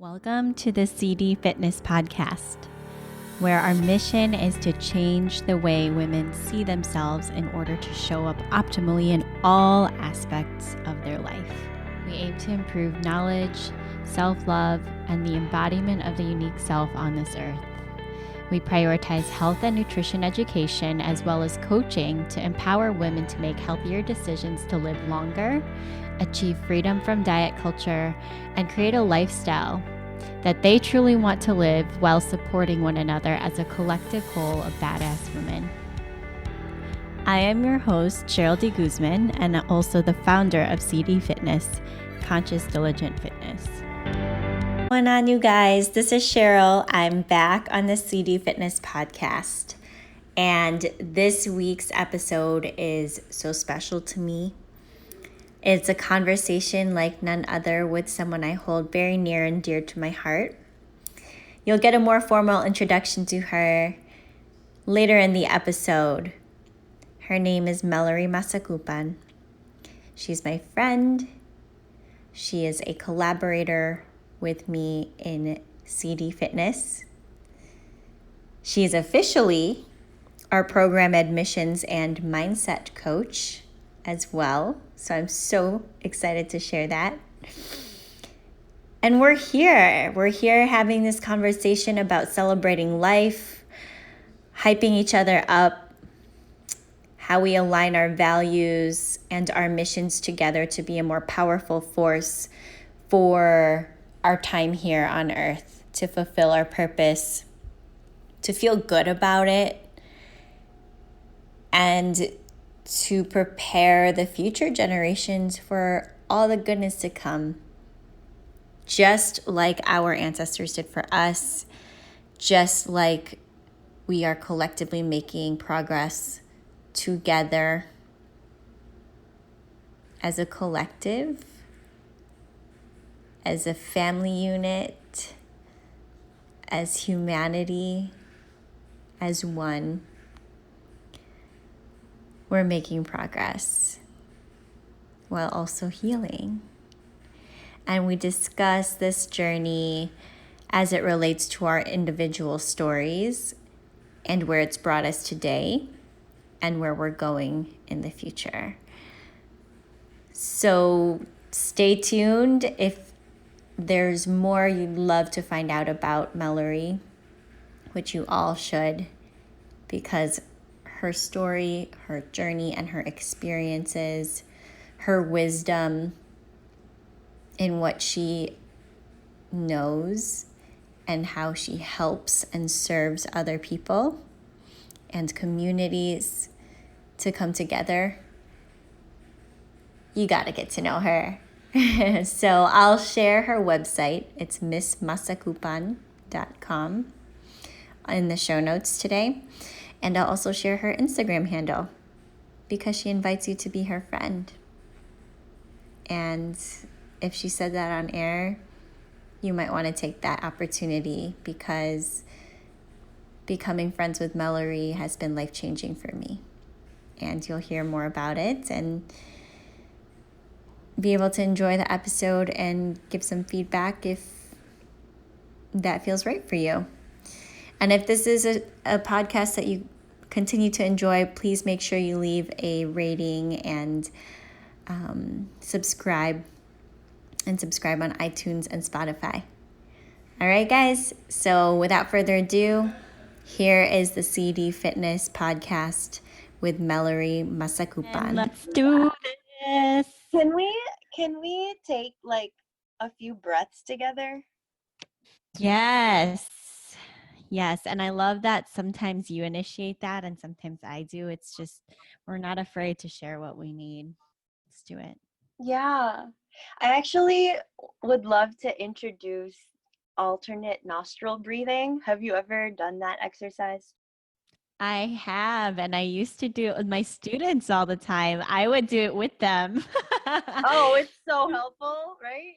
Welcome to the CD Fitness Podcast, where our mission is to change the way women see themselves in order to show up optimally in all aspects of their life. We aim to improve knowledge, self-love, and the embodiment of the unique self on this earth. We prioritize health and nutrition education as well as coaching to empower women to make healthier decisions to live longer, achieve freedom from diet culture, and create a lifestyle that they truly want to live while supporting one another as a collective whole of badass women. I am your host, Cheryl D. Guzman, and also the founder of CD Fitness, Conscious Diligent Fitness. What's going on, you guys? This is Cheryl. I'm back on the CD Fitness podcast, and this week's episode is so special to me. It's a conversation like none other with someone I hold very near and dear to my heart. You'll get a more formal introduction to her later in the episode. Her name is Melorie Masacupan. She's my friend. She is a collaborator with me in CD Fitness. She is officially our program admissions and mindset coach as well. So I'm so excited to share that. And we're here. We're here having this conversation about celebrating life, hyping each other up, how we align our values and our missions together to be a more powerful force for our time here on earth, to fulfill our purpose, to feel good about it, and to prepare the future generations for all the goodness to come, just like our ancestors did for us, just like we are collectively making progress together as a collective, as a family unit, as humanity, as one. We're making progress while also healing. And we discuss this journey as it relates to our individual stories and where it's brought us today and where we're going in the future. So stay tuned. If there's more you'd love to find out about Melorie, which you all should, because her story, her journey, and her experiences, her wisdom in what she knows and how she helps and serves other people and communities to come together. You gotta get to know her. So I'll share her website. It's missmasacupan.com in the show notes today. And I'll also share her Instagram handle because she invites you to be her friend. And if she said that on air, you might want to take that opportunity because becoming friends with Melorie has been life-changing for me. And you'll hear more about it and be able to enjoy the episode and give some feedback if that feels right for you. And if this is a podcast that you continue to enjoy, please make sure you leave a rating and subscribe on iTunes and Spotify. All right, guys. So without further ado, here is the CD Fitness podcast with Melorie Masacupan. Let's do this. Can we take like a few breaths together? Yes. And I love that sometimes you initiate that and sometimes I do. It's just, we're not afraid to share what we need. Let's do it. Yeah. I actually would love to introduce alternate nostril breathing. Have you ever done that exercise? I have, and I used to do it with my students all the time. I would do it with them. Oh, it's so helpful, right?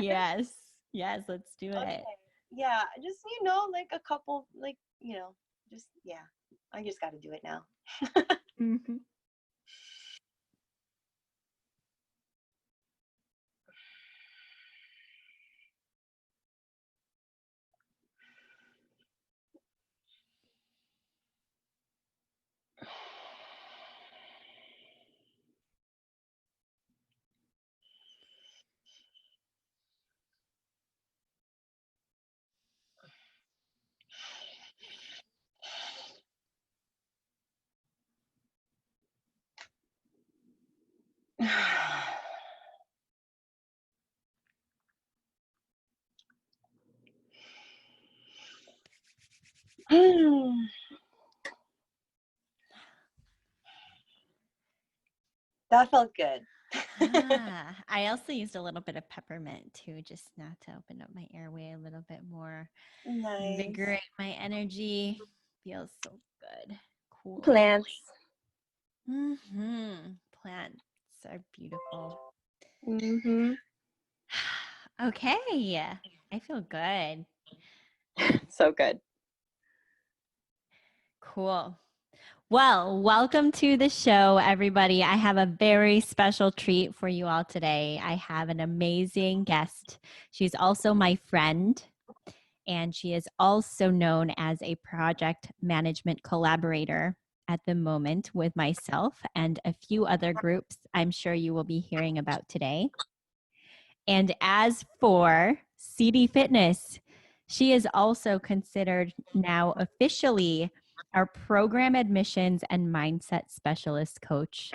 Yes, let's do Okay. it. Yeah, just like a couple, I just got to do it now. Mm-hmm. That felt good. I also used a little bit of peppermint too, just not to open up my airway a little bit more, Nice. invigorate my energy. Feels so good. Cooling. Plants. Plants are beautiful. Mm-hmm. Okay, I feel good. So good. Cool. Well, welcome to the show, everybody. I have a very special treat for you all today. I have an amazing guest. She's also my friend, and she is also known as a project management collaborator at the moment with myself and a few other groups I'm sure you will be hearing about today. And as for CD Fitness, she is also considered now officially our program admissions and mindset specialist coach.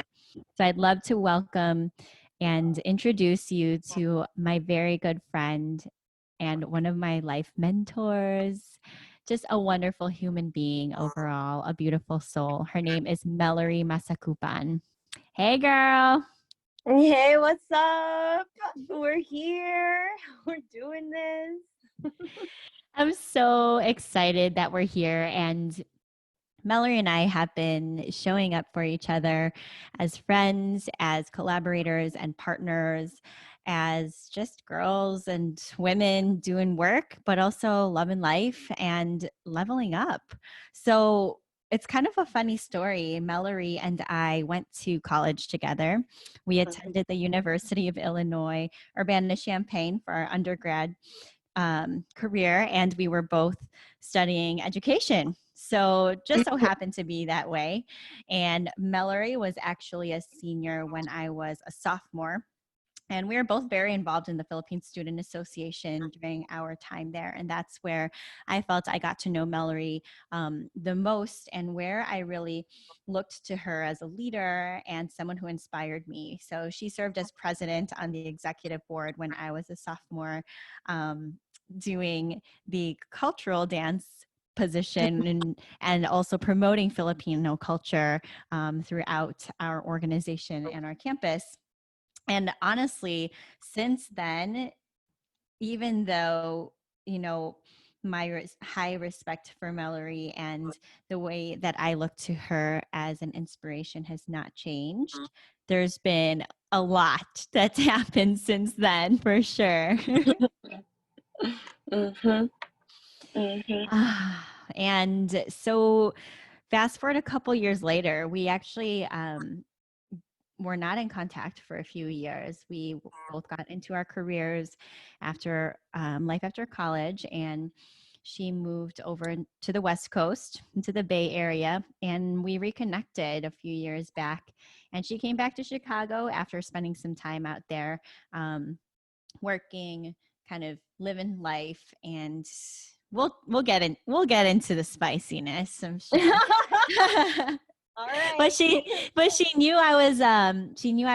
So I'd love to welcome and introduce you to my very good friend and one of my life mentors, just a wonderful human being overall, a beautiful soul. Her name is Melorie Masacupan. Hey, girl. Hey, what's up? We're here. We're doing this. I'm so excited that we're here, and Melorie and I have been showing up for each other as friends, as collaborators and partners, as just girls and women doing work, but also loving life and leveling up. So it's kind of a funny story. Melorie and I went to college together. We attended the University of Illinois, Urbana-Champaign for our undergrad career, and we were both studying education. So just so happened to be that way. And Melorie was actually a senior when I was a sophomore. And we were both very involved in the Philippine Student Association during our time there. And that's where I felt I got to know Melorie the most, and where I really looked to her as a leader and someone who inspired me. So she served as president on the executive board when I was a sophomore, doing the cultural dance position and also promoting Filipino culture throughout our organization and our campus. And honestly, since then, even though, my high respect for Melorie and the way that I look to her as an inspiration has not changed, there's been a lot that's happened since then, for sure. Mm-hmm. Mm-hmm. And so fast forward a couple years later, we actually were not in contact for a few years. We both got into our careers after life after college, and she moved over to the West Coast, into the Bay Area, and we reconnected a few years back. And she came back to Chicago after spending some time out there, working, kind of living life, and we'll get into the spiciness, I'm sure. All right. But she knew I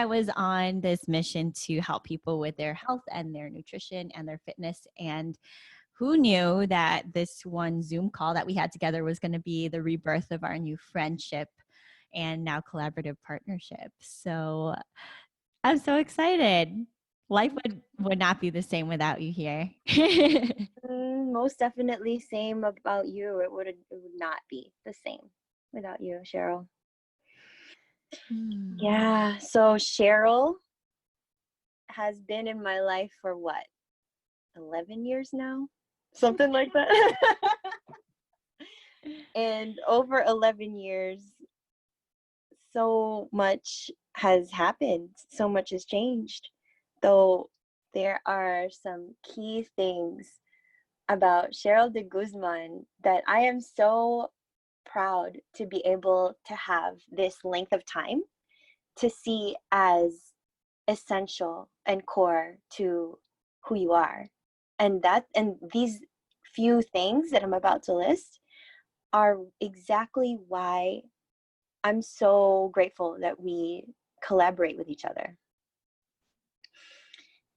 was on this mission to help people with their health and their nutrition and their fitness. And who knew that this one Zoom call that we had together was going to be the rebirth of our new friendship and now collaborative partnership. So I'm so excited. Life would not be the same without you here. Most definitely same about you. It would not be the same without you, Cheryl. Yeah. So Cheryl has been in my life for what? 11 years now? Something like that. And over 11 years, so much has happened. So much has changed. Though there are some key things about Cheryl de Guzman that I am so proud to be able to have this length of time to see as essential and core to who you are. And these few things that I'm about to list are exactly why I'm so grateful that we collaborate with each other.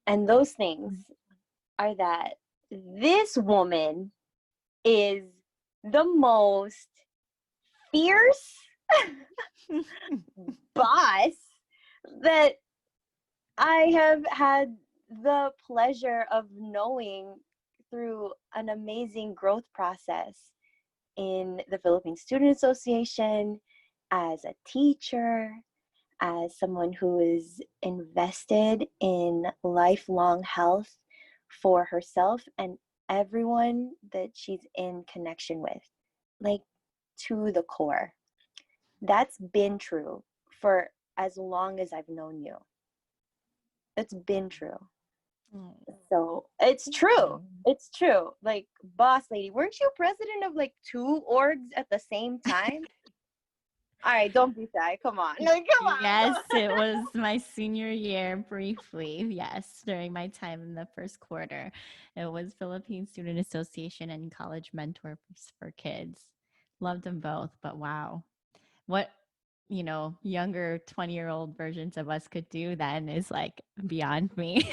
And those things are that this woman is the most fierce boss that I have had the pleasure of knowing through an amazing growth process in the Philippine Student Association, as a teacher, as someone who is invested in lifelong health for herself and everyone that she's in connection with, like to the core. That's been true for as long as I've known you. It's been true. Oh, So it's thank true. you. It's true. Like, boss lady, weren't you president of like 2 orgs at the same time? All right, don't be shy. Come on. Like, come on. Yes, Come it was my senior year briefly. Yes, during my time in the first quarter. It was Philippine Student Association and College Mentors for Kids. Loved them both, but wow. What, younger 20-year-old versions of us could do then is like beyond me.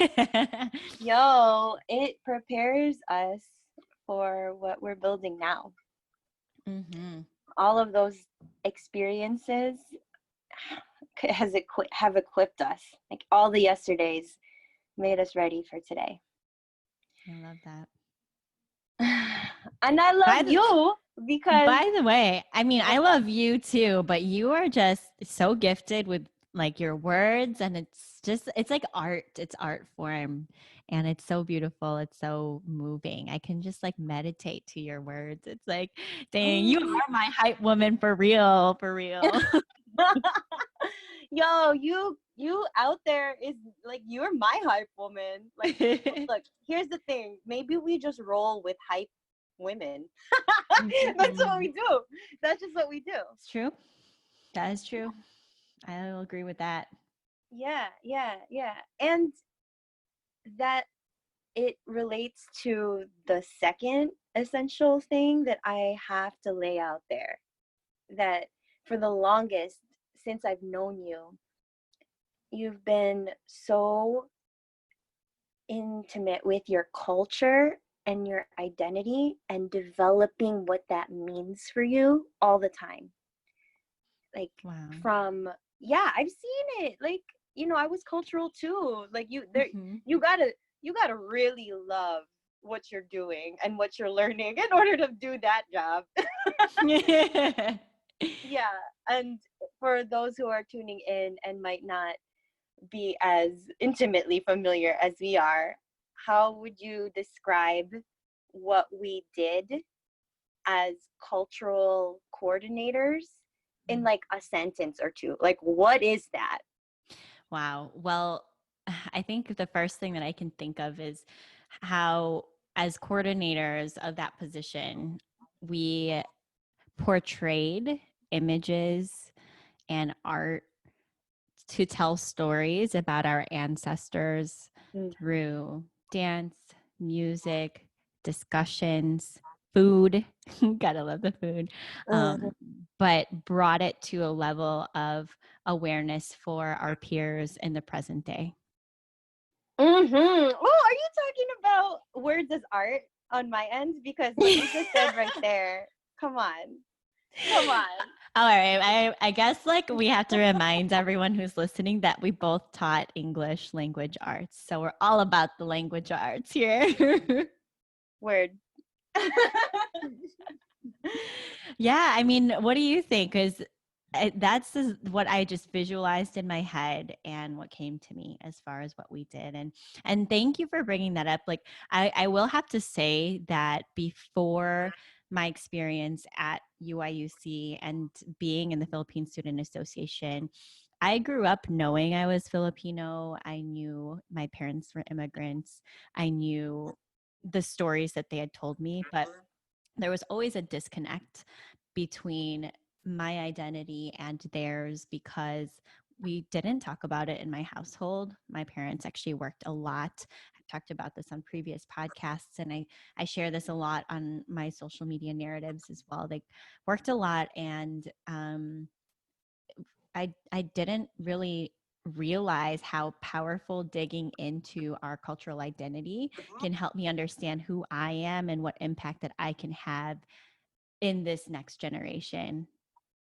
Yo, it prepares us for what we're building now. Mm-hmm. All of those experiences have equipped us. Like, all the yesterdays made us ready for today. I love that. And I By love the you because By the way, I mean, I what's up? love you too, but you are just so gifted with like your words, and it's like art. It's art form, and it's so beautiful. It's so moving. I can just like meditate to your words. It's like, dang, you Mm. are my hype woman for real, for real. Yo, you out there is like, you're my hype woman. Like, look, here's the thing. Maybe we just roll with hype women. That's what we Mhm. do. That's just what we do. It's true. That is true. I'll agree with that. Yeah, yeah, yeah. And that it relates to the second essential thing that I have to lay out there. That for the longest, since I've known you, you've been so intimate with your culture and your identity and developing what that means for you all the time. Like, Wow. from, yeah, I've seen it. Like, I was cultural too. Like, Hmm. you gotta really love what you're doing and what you're learning in order to do that job. Yeah. And for those who are tuning in and might not be as intimately familiar as we are, how would you describe what we did as cultural coordinators in like a sentence or two? Like, what is that? Wow. Well, I think the first thing that I can think of is how, as coordinators of that position, we portrayed images and art to tell stories about our ancestors Mm-hmm. through dance, music, discussions, food. Gotta love the food. Mm-hmm. But brought it to a level of awareness for our peers in the present day. Mm-hmm. Oh, are you talking about words as art on my end? Because what you just said right there, come on. Come on. All right. I guess like we have to remind everyone who's listening that we both taught English language arts. So we're all about the language arts here. Word. Yeah, I mean, what do you think? Because what I just visualized in my head and what came to me as far as what we did. And thank you for bringing that up. Like, I will have to say that before my experience at UIUC and being in the Philippine Student Association, I grew up knowing I was Filipino. I knew my parents were immigrants. I knew the stories that they had told me, but there was always a disconnect between my identity and theirs because we didn't talk about it in my household. My parents actually worked a lot. I've talked about this on previous podcasts, and I share this a lot on my social media narratives as well. They worked a lot, and I didn't really realize how powerful digging into our cultural identity can help me understand who I am and what impact that I can have in this next generation,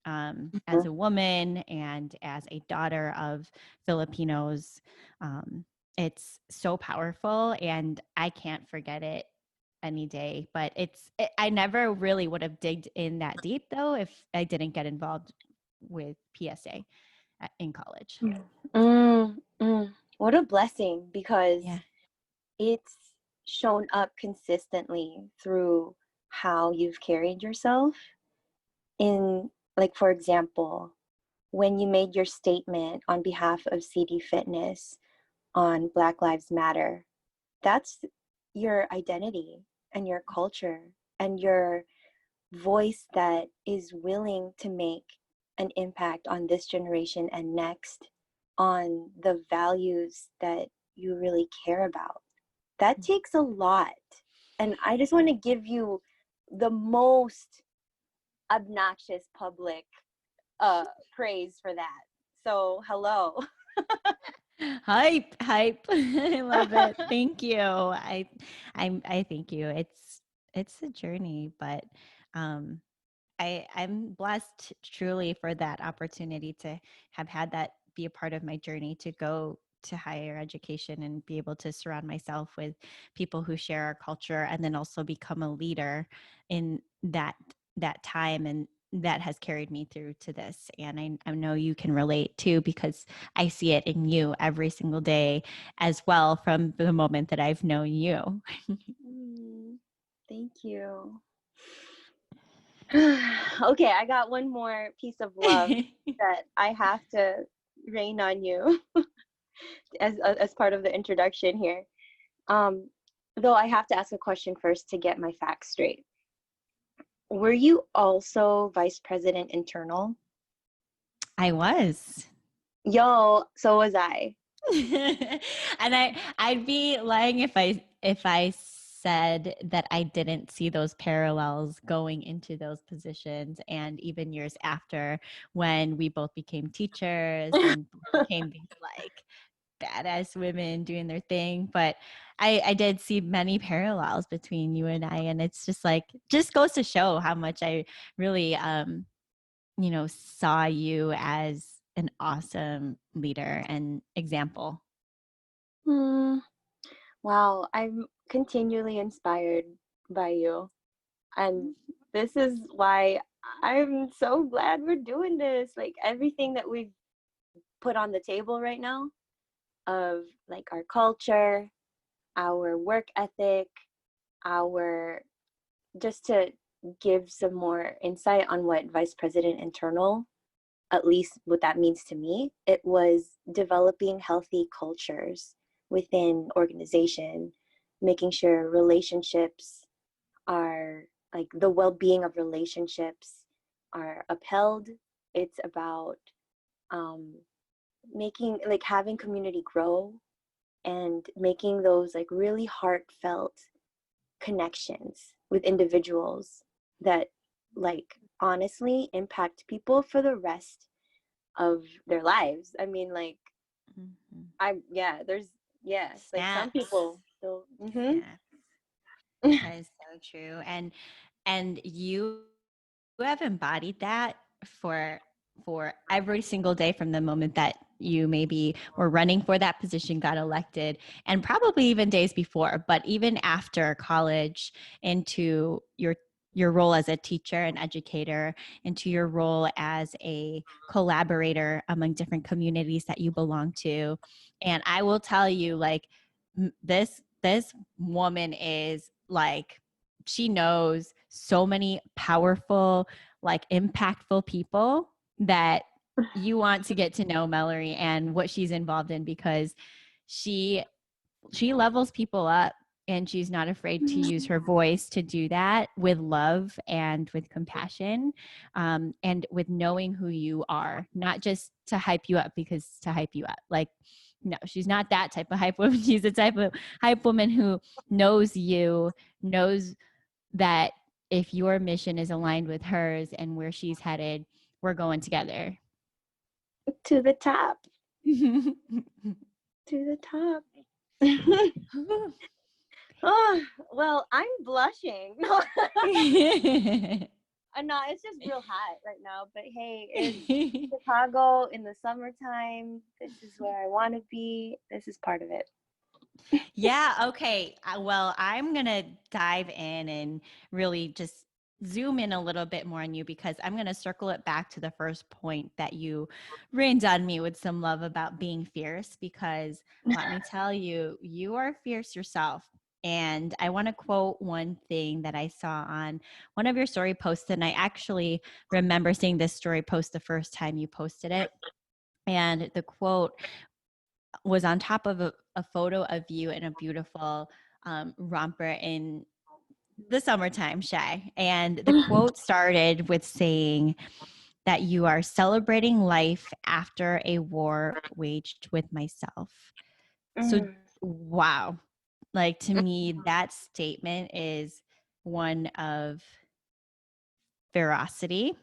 as Mhm. a woman and as a daughter of Filipinos. Um, it's so powerful, and I can't forget it any day. But I never really would have digged in that deep, though, if I didn't get involved with PSA in college. Mm, mm. What a blessing, Yeah. because it's shown up consistently through how you've carried yourself. In, like, for example, when you made your statement on behalf of CD Fitness on Black Lives Matter, that's your identity and your culture and your voice that is willing to make an impact on this generation and next, on the values that you really care about. That takes a lot. And I just want to give you the most obnoxious public praise for that. So, hello. Hype, hype. I love it. Thank you. I thank you. It's a journey, but um I'm blessed truly for that opportunity to have had that be a part of my journey to go to higher education and be able to surround myself with people who share our culture, and then also become a leader in that time, and that has carried me through to this. And I know you can relate too, because I see it in you every single day as well, from the moment that I've known you. Mm, thank you. Okay, I got one more piece of love that I have to rain on you as part of the introduction here. Um, though I have to ask a question first to get my facts straight. Were you also vice president internal? I was. Yo, so was I. And I'd be lying if I said that I didn't see those parallels going into those positions, and even years after, when we both became teachers and became these like badass women doing their thing. But I did see many parallels between you and I, and it's just like, just goes to show how much I really saw you as an awesome leader and example. Hmm. Wow, I'm continually inspired by you. And this is why I'm so glad we're doing this. Like, everything that we've put on the table right now, of like our culture, our work ethic, our, just to give some more insight on what vice president internal, at least what that means to me, it was developing healthy cultures within organization, making sure relationships are, like, the well-being of relationships are upheld. It's about um, making, like, having community grow and making those like really heartfelt connections with individuals that, like, honestly impact people for the rest of their lives. I mean, like, Mhm. yeah, there's, yeah, like some Snaps. people still. Mm-hmm. Snaps. That is so true. And you have embodied that for every single day, from the moment that you maybe were running for that position, got elected, and probably even days before, but even after college, into your role as a teacher and educator, into your role as a collaborator among different communities that you belong to. And I will tell you, like, this woman is like, she knows so many powerful, like impactful people that you want to get to know Melorie and what she's involved in, because she she levels people up, and she's not afraid to use her voice to do that with love and with compassion, and with knowing who you are, not just to hype you up because to hype you up. Like, no, she's not that type of hype woman. She's the type of hype woman who knows you, knows that if your mission is aligned with hers and where she's headed, we're going together. To the top. To the top. Oh, well, I'm blushing. No, it's just real hot right now. But hey, it's Chicago in the summertime. This is where I want to be. This is part of it. Yeah. Okay. Well, I'm going to dive in and really just zoom in a little bit more on you, because I'm going to circle it back to the first point that you rained on me with some love about being fierce, because let me tell you, you are fierce yourself. And I want to quote one thing that I saw on one of your story posts. And I actually remember seeing this story post the first time you posted it. And the quote was on top of a photo of you in a beautiful romper in the summertime, Shay. And the quote started with saying that you are celebrating life after a war waged with myself. So, Mm. wow. Like, to me, that statement is one of ferocity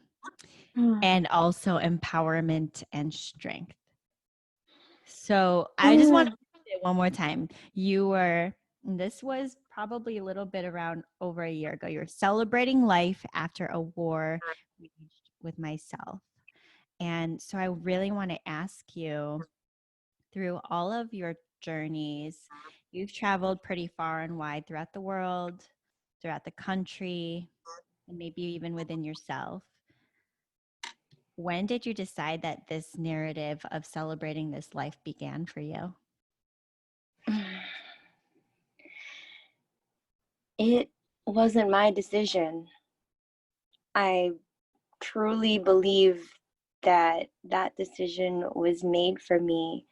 Mm. and also empowerment and strength. So I just want Mm. to say it one more time. This was probably a little bit around over a year ago. You were celebrating life after a war waged with myself. And so I really want to ask you, through all of your journeys, you've traveled pretty far and wide throughout the world, throughout the country, and maybe even within yourself. When did you decide that this narrative of celebrating this life began for you? It wasn't my decision. I truly believe that that decision was made for me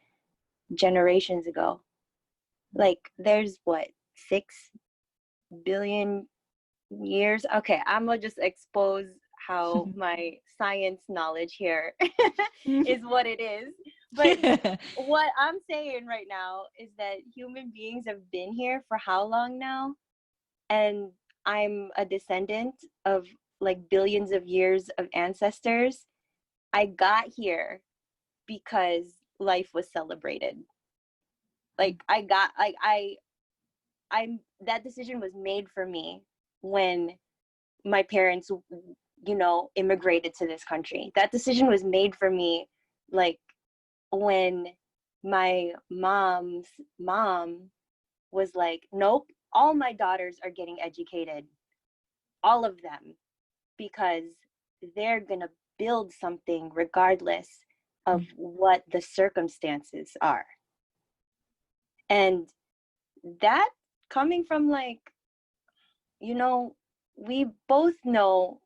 generations ago. Like, there's what, 6 billion years? Okay, I'm gonna just expose how my science knowledge here is what it is. But what I'm saying right now is that human beings have been here for how long now? And I'm a descendant of like billions of years of ancestors. I got here because life was celebrated. Like I got like I'm that decision was made for me when my parents, immigrated to this country. That decision was made for me like when my mom's mom was like, nope, all my daughters are getting educated, all of them, because they're going to build something regardless of what the circumstances are. And that coming from like, we both know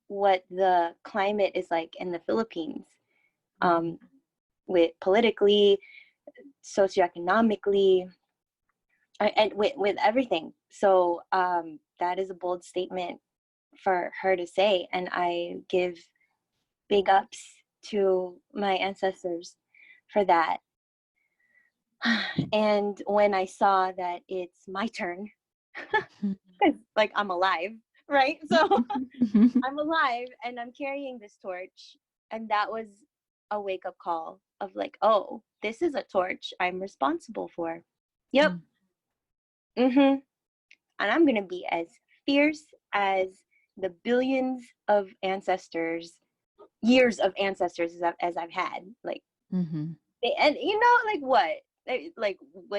what the climate is like in the Philippines, with politically, socioeconomically, and with everything. So that is a bold statement for her to say, and I give big ups to my ancestors for that. And when I saw that it's my turn, because like I'm alive, right? So I'm alive and I'm carrying this torch, and that was a wake up call of like, oh, this is a torch I'm responsible for. Yep. And I'm gonna be as fierce as the billions of ancestors, years of ancestors as I've had. Like, and like what? Like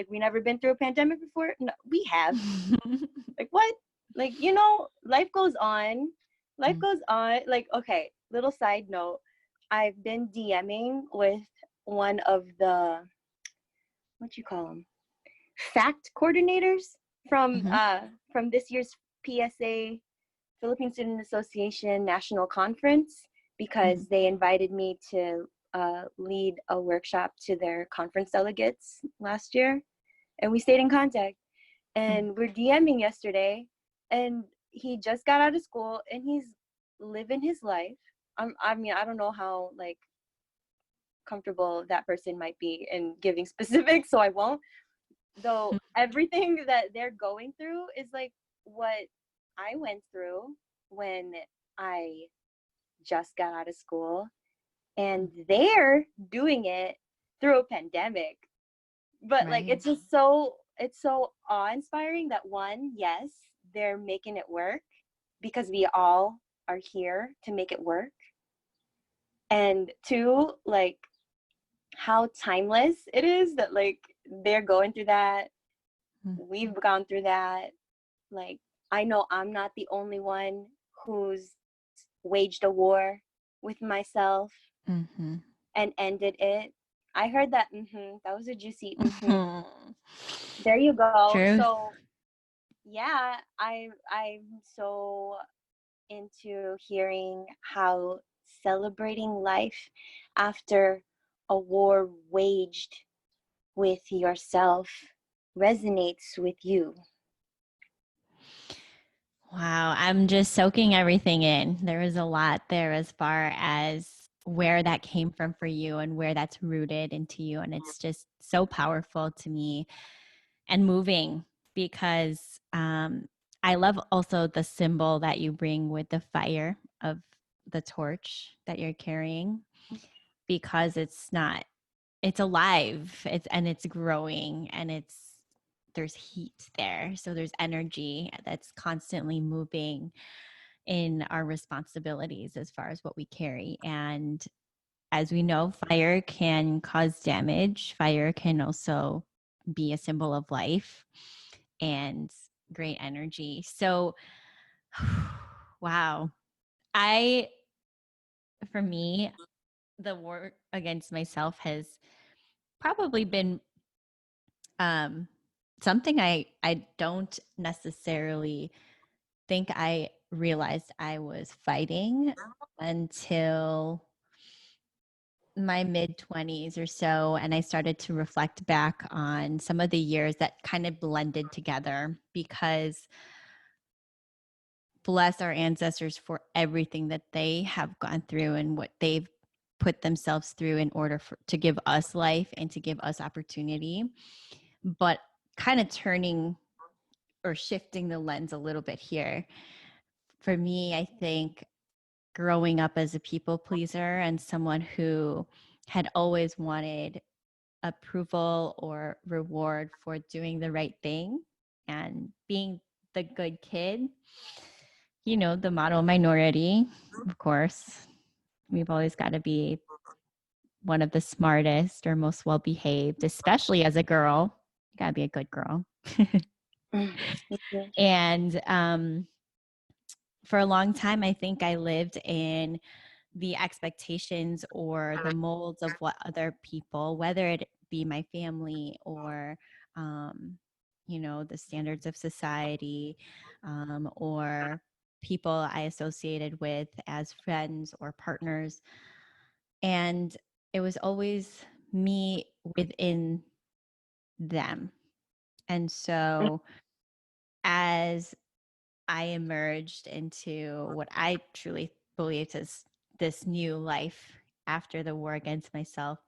we never been through a pandemic before? No, we have. Like what? Like, life goes on. Life goes on. Like, okay, little side note. I've been DMing with one of the, what you call them, fact coordinators from this year's PSA, Philippine Student Association National Conference, because they invited me to lead a workshop to their conference delegates last year, and we stayed in contact. And we're DMing yesterday, and he just got out of school and he's living his life. I mean, I don't know how like comfortable that person might be in giving specifics, so I won't. Though everything that they're going through is like what I went through when I just got out of school, and they're doing it through a pandemic. But like it's so awe-inspiring that one, yes, they're making it work because we all are here to make it work. And two, like how timeless it is that like they're going through that. We've gone through that. Like, I know I'm not the only one who's waged a war with myself and ended it. I heard that. That was a juicy. There you go. Truth. So yeah, I'm so into hearing how celebrating life after a war waged with yourself resonates with you. Wow, I'm just soaking everything in. There was a lot there as far as where that came from for you and where that's rooted into you. And it's just so powerful to me and moving because I love also the symbol that you bring with the fire of the torch that you're carrying because it's alive, it's growing, and there's heat there, so there's energy that's constantly moving in our responsibilities as far as what we carry. And as we know, fire can cause damage. Fire can also be a symbol of life and great energy. So wow, I for me, the war against myself has probably been um something I don't necessarily think I realized I was fighting until my mid 20s or so. And I started to reflect back on some of the years that kind of blended together because bless our ancestors for everything that they have gone through and what they've put themselves through in order to give us life and to give us opportunity. But kind of turning or shifting the lens a little bit here. For me, I think growing up as a people pleaser and someone who had always wanted approval or reward for doing the right thing and being the good kid, the model minority, of course. We've always got to be one of the smartest or most well behaved, especially as a girl. You got to be a good girl. And for a long time, I think I lived in the expectations or the molds of what other people, whether it be my family or, the standards of society or people I associated with as friends or partners. And it was always me within them. And so as I emerged into what I truly believed is this new life after the war against myself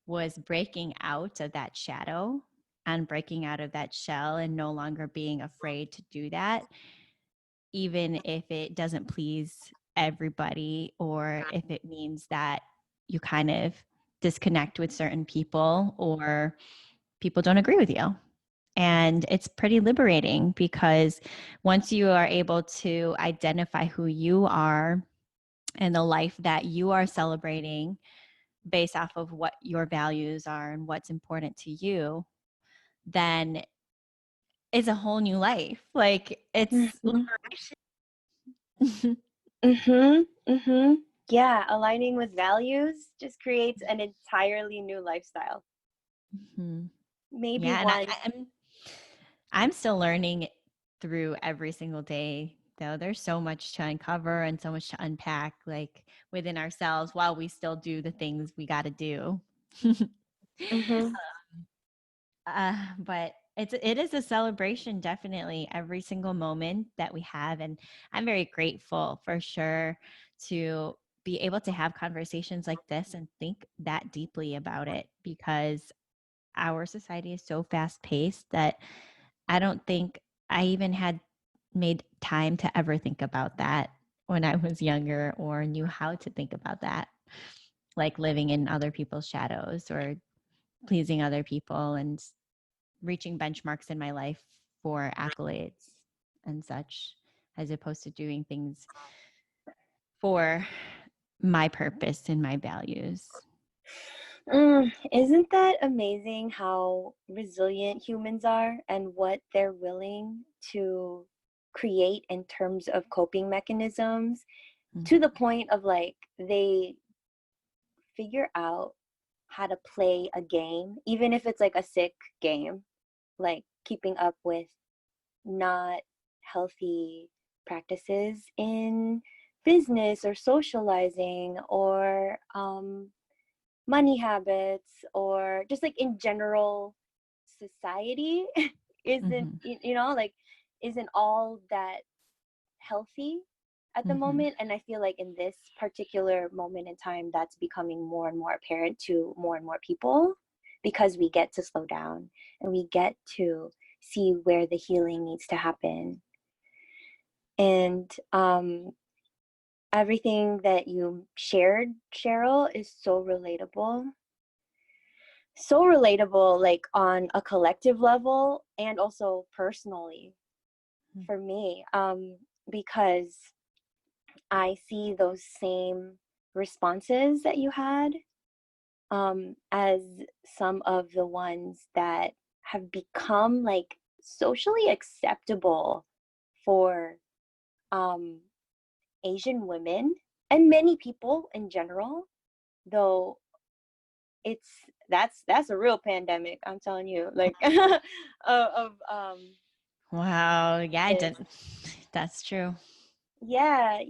was breaking out of that shadow and breaking out of that shell and no longer being afraid to do that, even if it doesn't please everybody or if it means that you kind of disconnect with certain people or people don't agree with you. And it's pretty liberating because once you are able to identify who you are and the life that you are celebrating based off of what your values are and what's important to you, then it's a whole new life. Like it's liberation. Yeah, aligning with values just creates an entirely new lifestyle. Maybe Yeah, and one. I'm still learning through every single day, though. There's so much to uncover and so much to unpack, like within ourselves, while we still do the things we got to do. But it is a celebration, definitely, every single moment that we have, and I'm very grateful for sure to be able to have conversations like this and think that deeply about it because our society is so fast paced that I don't think I even had made time to ever think about that when I was younger or knew how to think about that, like living in other people's shadows or pleasing other people and reaching benchmarks in my life for accolades and such, as opposed to doing things for my purpose and my values. Isn't that amazing how resilient humans are and what they're willing to create in terms of coping mechanisms, to the point of like they figure out how to play a game, even if it's like a sick game, like keeping up with not healthy practices in business or socializing or money habits or just like in general society isn't Mm-hmm. like isn't all that healthy at the Mm-hmm. moment. And I feel like in this particular moment in time, that's becoming more and more apparent to more and more people, because we get to slow down and we get to see where the healing needs to happen. And everything that you shared, Cheryl, is so relatable, like on a collective level and also personally for me, because I see those same responses that you had, as some of the ones that have become like socially acceptable for um, Asian women and many people in general. Though it's that's a real pandemic, I'm telling you, like of Wow. Yeah, I this. didn't. That's true. Yeah.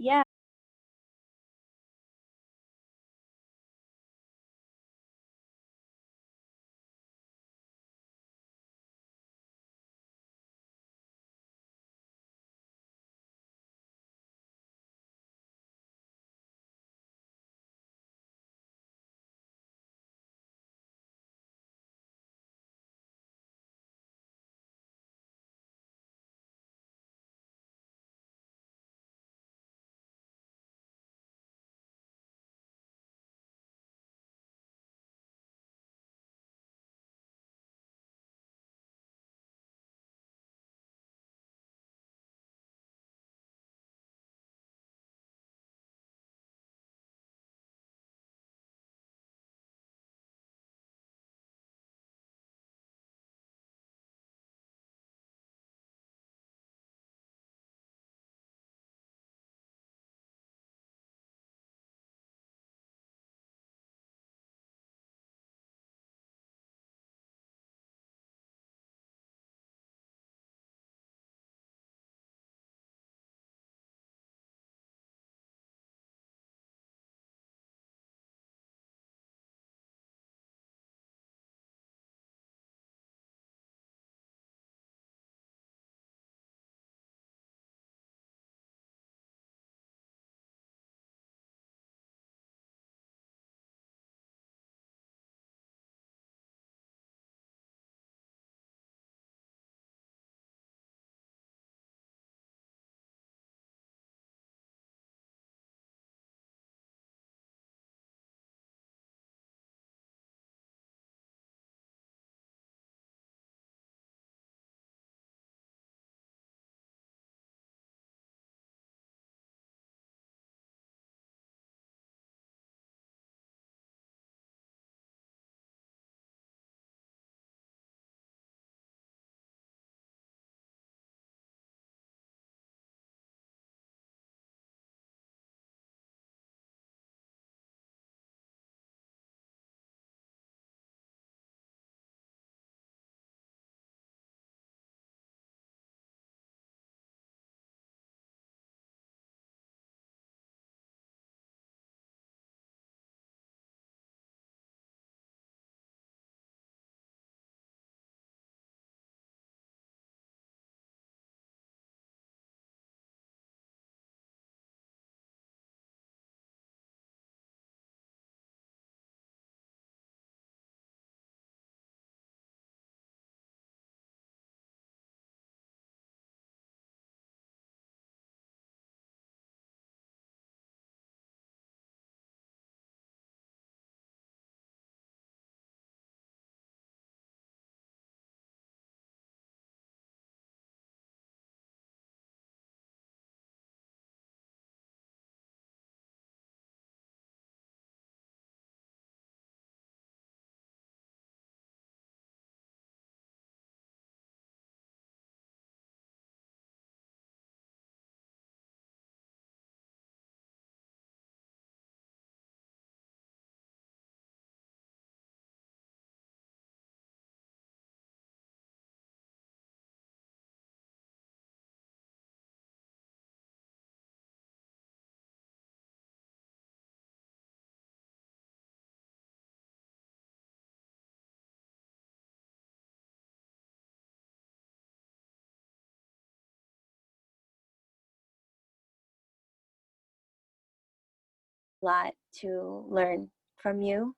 lot to learn from you.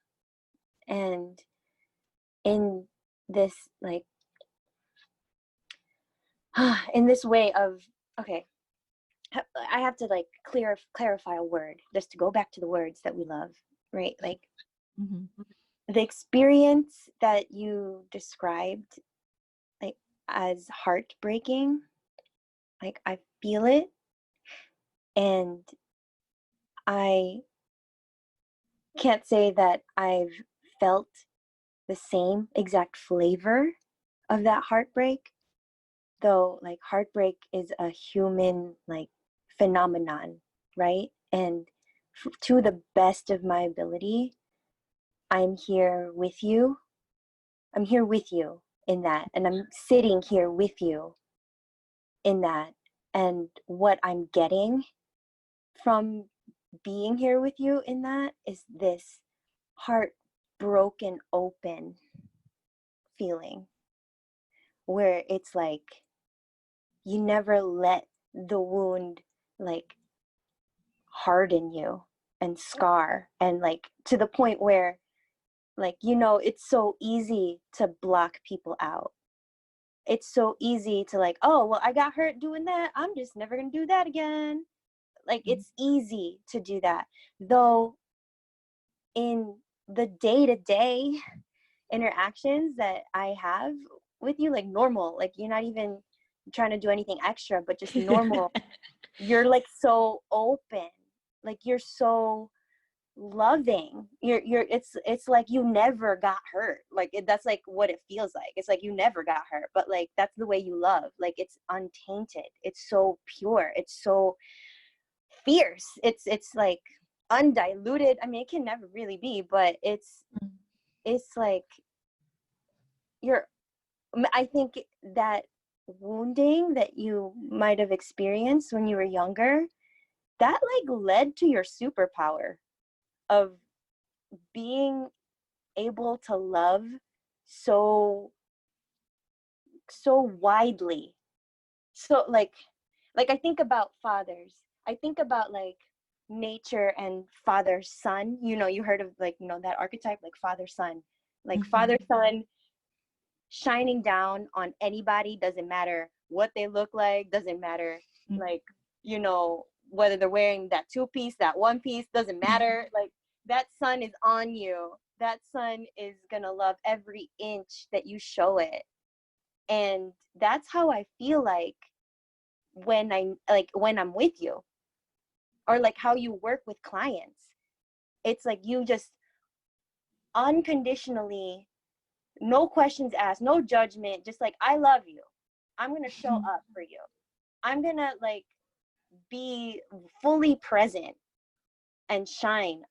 And in this, like, in this way of, okay, I have to like clarify a word, just to go back to the words that we love, right? Like, Mm-hmm. the experience that you described, like, as heartbreaking, like, I feel it. And I can't say that I've felt the same exact flavor of that heartbreak, though, like, heartbreak is a human, like, phenomenon, right? And to the best of my ability, I'm here with you. I'm here with you in that, and I'm sitting here with you in that. And what I'm getting from being here with you in that is this heart broken open feeling, where it's like you never let the wound, like, harden you and scar, and, like, to the point where, like, it's so easy to block people out. It's so easy to, like, oh, well, I got hurt doing that, I'm just never gonna do that again. Like, it's easy to do that, though in the day-to-day interactions that I have with you, like, normal, like, you're not even trying to do anything extra, but just normal, you're, like, so open, like, you're so loving, it's like you never got hurt, like, that's like what it feels like. It's like you never got hurt, but, like, that's the way you love. Like, it's untainted, it's so pure, it's so fierce, it's like undiluted. I mean, it can never really be, but it's like you're I think that wounding that you might have experienced when you were younger, that, like, led to your superpower of being able to love so widely. So, like, I think about fathers, I think about, like, nature and father son. You heard of, like, that archetype, like father son, like, Mm-hmm. father son shining down on anybody, doesn't matter what they look like, doesn't matter, like, whether they're wearing that two piece, that one piece, doesn't matter. Like, that sun is on you, that sun is gonna love every inch that you show it. And that's how I feel like when I'm with you, or like how you work with clients. It's like you just unconditionally, no questions asked, no judgment, just like, I love you, I'm gonna show up for you, I'm gonna, like, be fully present and shine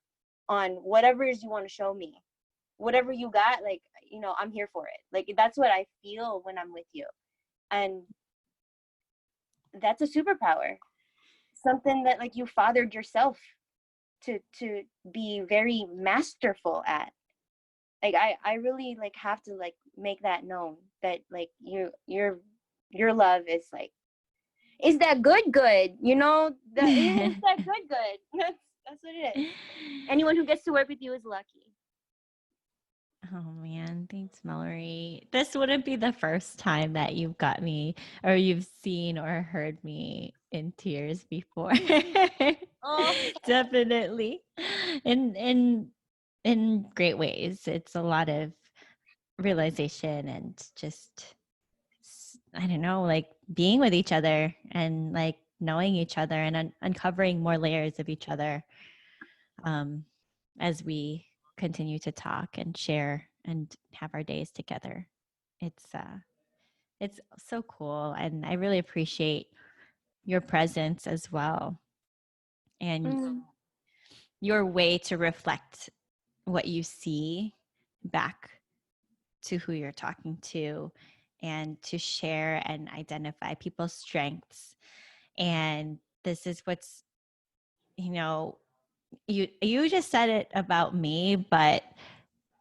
on whatever it is you want to show me, whatever you got, like, I'm here for it. Like, that's what I feel when I'm with you. And that's a superpower, something that, like, you fathered yourself to be very masterful at. Like, I really, like, have to, like, make that known, that, like, your love is that good, that is that good. That's what it is. Anyone who gets to work with you is lucky. Oh man, thanks, Melorie. This wouldn't be the first time that you've got me, or you've seen or heard me in tears before. Oh. Definitely. In great ways. It's a lot of realization and just, I don't know, like being with each other and like knowing each other and uncovering more layers of each other as we continue to talk and share and have our days together. It's so cool, and I really appreciate your presence as well, and your way to reflect what you see back to who you're talking to, and to share and identify people's strengths. And this is what's, you just said it about me, but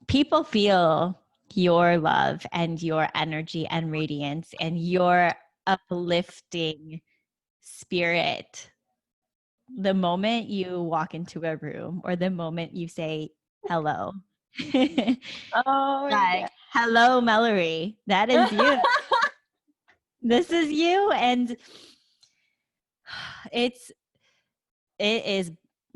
people feel your love and your energy and radiance and your uplifting spirit the moment you walk into a room or the moment you say hello. Oh my Like, hello, Melorie. That is you. This is you. And it is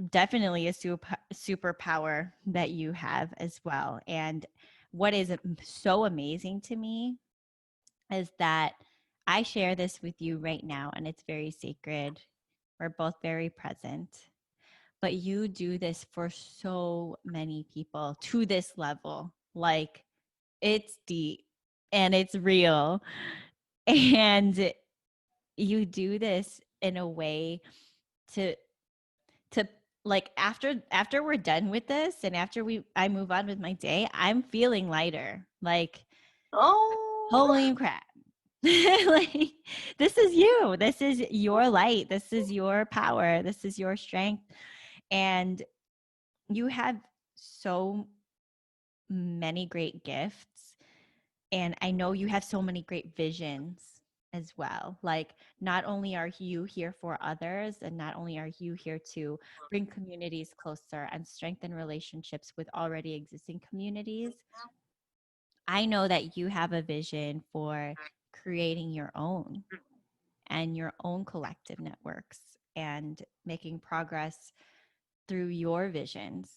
definitely a superpower that you have as well. And what is so amazing to me is that I share this with you right now, and it's very sacred. We're both very present, but you do this for so many people to this level. Like, it's deep and it's real. And you do this in a way to to like after we're done with this and after I move on with my day, I'm feeling lighter. Like, Oh. holy crap. Like, this is you. This is your light. This is your power. This is your strength. And you have so many great gifts. And I know you have so many great visions as well. Like, not only are you here for others, and not only are you here to bring communities closer and strengthen relationships with already existing communities, I know that you have a vision for creating your own and your own collective networks and making progress through your visions.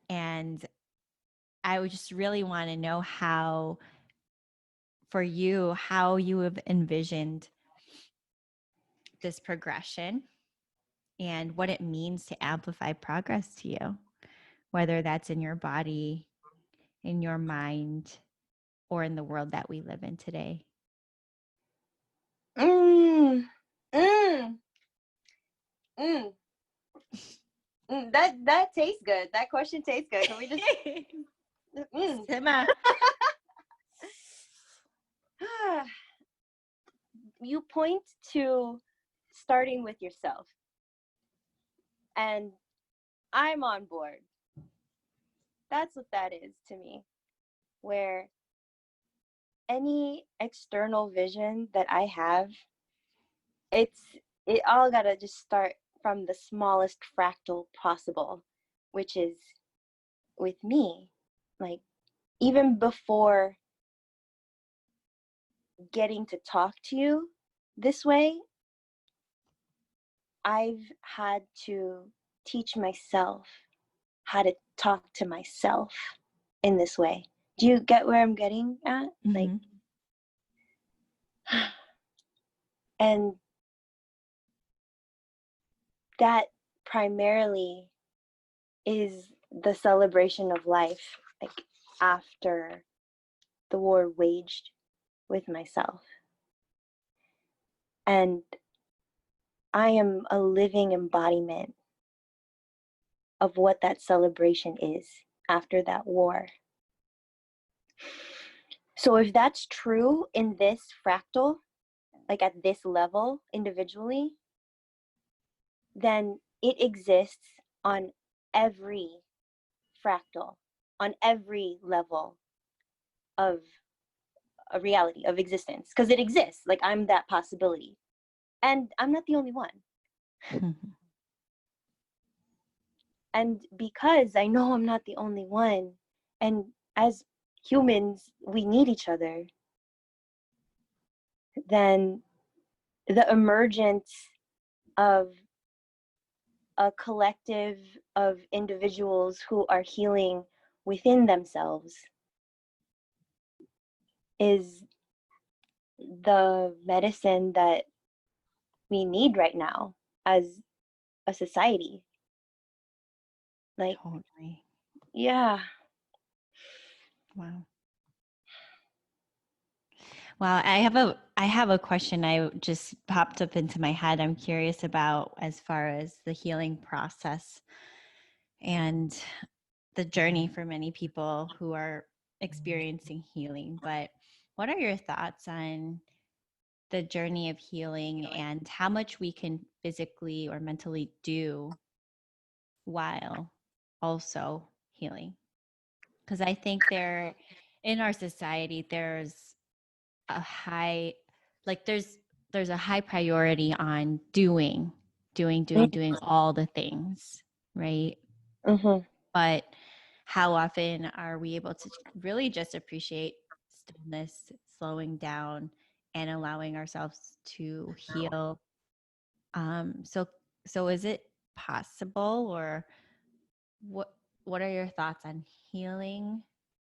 And I would just really want to know how, for you, how you have envisioned this progression and what it means to amplify progress to you, whether that's in your body, in your mind, or in the world that we live in today. Mm, mm, mm, that tastes good. That question tastes good. Can we just? You point to starting with yourself, and I'm on board. That's what that is to me. Where any external vision that I have, it all gotta just start from the smallest fractal possible, which is with me. Like, even before getting to talk to you this way, I've had to teach myself how to talk to myself in this way. Do you get where I'm getting at? Mm-hmm. Like, and that primarily is the celebration of life, like after the war waged with myself. And I am a living embodiment of what that celebration is after that war. So if that's true in this fractal, like at this level individually, then it exists on every fractal, on every level of a reality, of existence, because it exists. Like, I'm that possibility. And I'm not the only one. And because I know I'm not the only one, and as humans, we need each other, then the emergence of a collective of individuals who are healing within themselves is the medicine that we need right now as a society. Like, totally. Yeah. Wow. Wow, I have a question I just popped up into my head. I'm curious about as far as the healing process and the journey for many people who are experiencing healing. But what are your thoughts on the journey of healing and how much we can physically or mentally do while also healing? Because I think in our society, there's a high, like there's a high priority on doing doing all the things, right? Mm-hmm. But how often are we able to really just appreciate stillness, slowing down, and allowing ourselves to heal? So is it possible, or what what are your thoughts on healing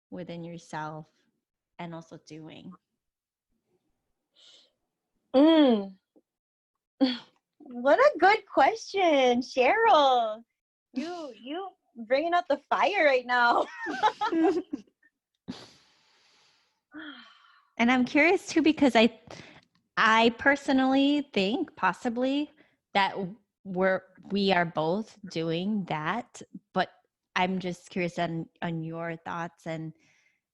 within yourself and also doing? Mm. What a good question, Cheryl. You bringing out the fire right now. And I'm curious too, because I personally think possibly that we are both doing that, but I'm just curious on your thoughts, and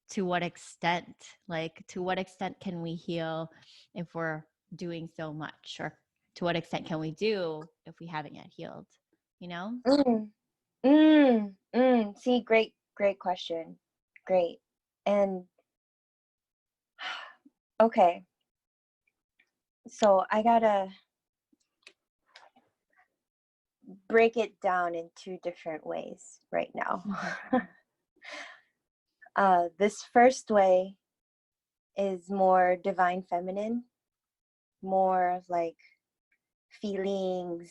to what extent, can we heal if we're doing so much, or to what extent can we do if we haven't yet healed, you know? See, great question. Great. And okay, so I gotta break it down in two different ways right now. This first way is more divine feminine, more like feelings,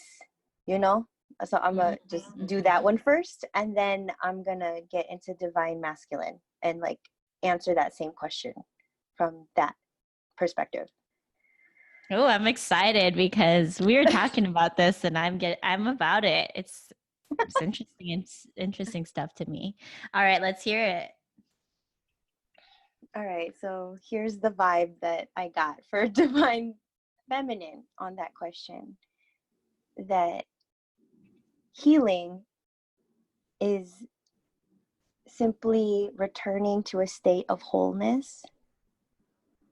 you know? So I'm gonna just do that one first, and then I'm gonna get into divine masculine and like answer that same question from that perspective. Oh, I'm excited because we were talking about this, and I'm about it. It's interesting. It's interesting stuff to me. All right, let's hear it. All right, so here's the vibe that I got for divine feminine on that question. That healing is simply returning to a state of wholeness,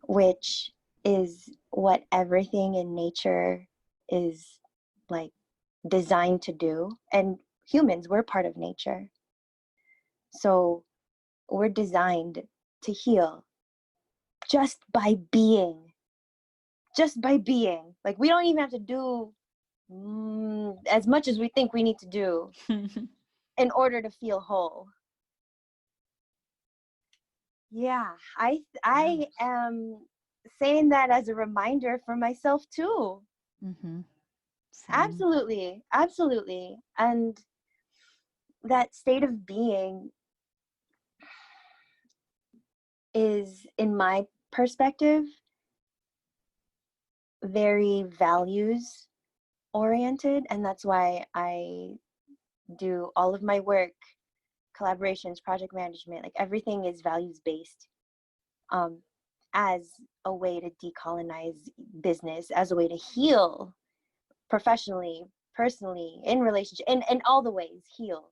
which is what everything in nature is like designed to do. And humans, we're part of nature. So we're designed to heal just by being. Just by being. Like, we don't even have to do as much as we think we need to do in order to feel whole. Yeah, I am saying that as a reminder for myself too. Mm-hmm. Absolutely, absolutely. And that state of being is, in my perspective, very values oriented, and that's why I do all of my work, collaborations, project management, like everything is values based, as a way to decolonize business, as a way to heal professionally, personally, in relationship, in all the ways heal.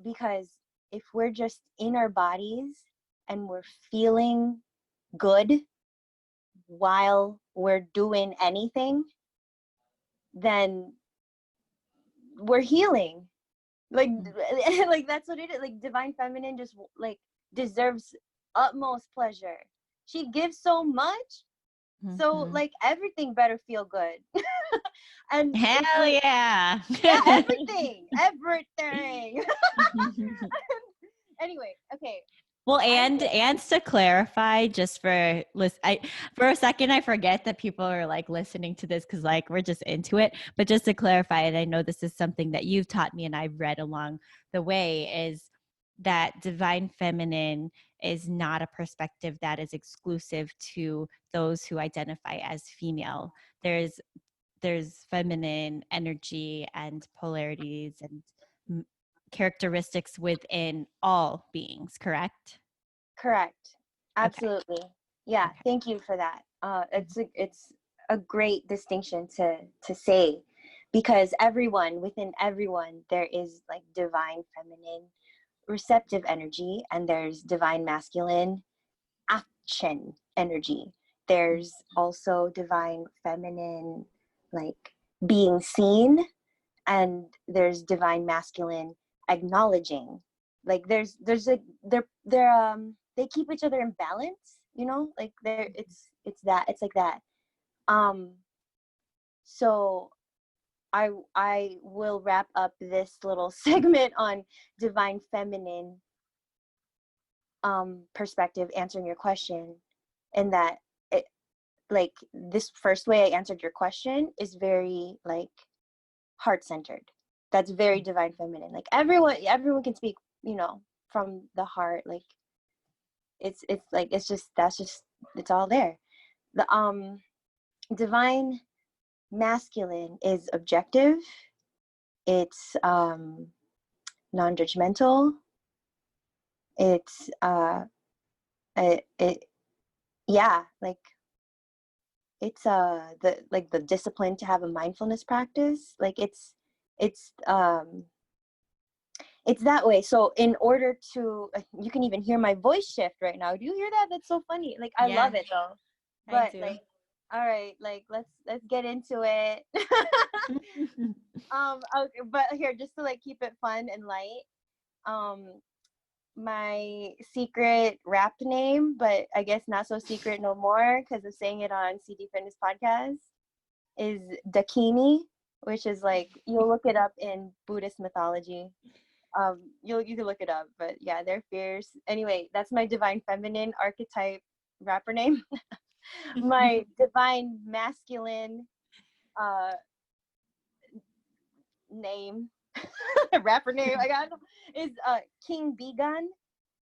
Because if we're just in our bodies and we're feeling good while we're doing anything, then we're healing. Like, like that's what it is. Like, divine feminine just like deserves utmost pleasure. She gives so much, so like everything better feel good. And Hell yeah. yeah, everything. Anyway, okay. Well, and to clarify, just for for a second, I forget that people are like listening to this because like we're just into it. But just to clarify, and I know this is something that you've taught me and I've read along the way, is that divine feminine is not a perspective that is exclusive to those who identify as female. There's feminine energy and polarities and characteristics within all beings, correct? Correct. Okay. Absolutely. Yeah. Okay. Thank you for that. It's a great distinction to say, because within everyone there is like divine feminine receptive energy, and there's divine masculine action energy. There's also divine feminine like being seen, and there's divine masculine acknowledging. Like there's like they keep each other in balance, like it's like that. um So I will wrap up this little segment on divine feminine perspective, answering your question, and that it, like, this first way I answered your question is very like heart-centered. That's very divine feminine. Like everyone can speak, from the heart. Like it's like it's all there. The divine masculine is objective. It's non-judgmental. It's it yeah, like it's the discipline to have a mindfulness practice. Like it's it's that way. So in order to, you can even hear my voice shift right now. Do you hear that? That's so funny. Like I love it though. But like, all right, like let's get into it. Okay, but here, just to like keep it fun and light, my secret rap name, but I guess not so secret no more because I'm saying it on CD Fitness Podcast, is Dakini, which is like, you'll look it up in Buddhist mythology. You can look it up, but yeah, they're fierce. Anyway, that's my divine feminine archetype rapper name. My divine masculine name, rapper name I got, is King Bigan.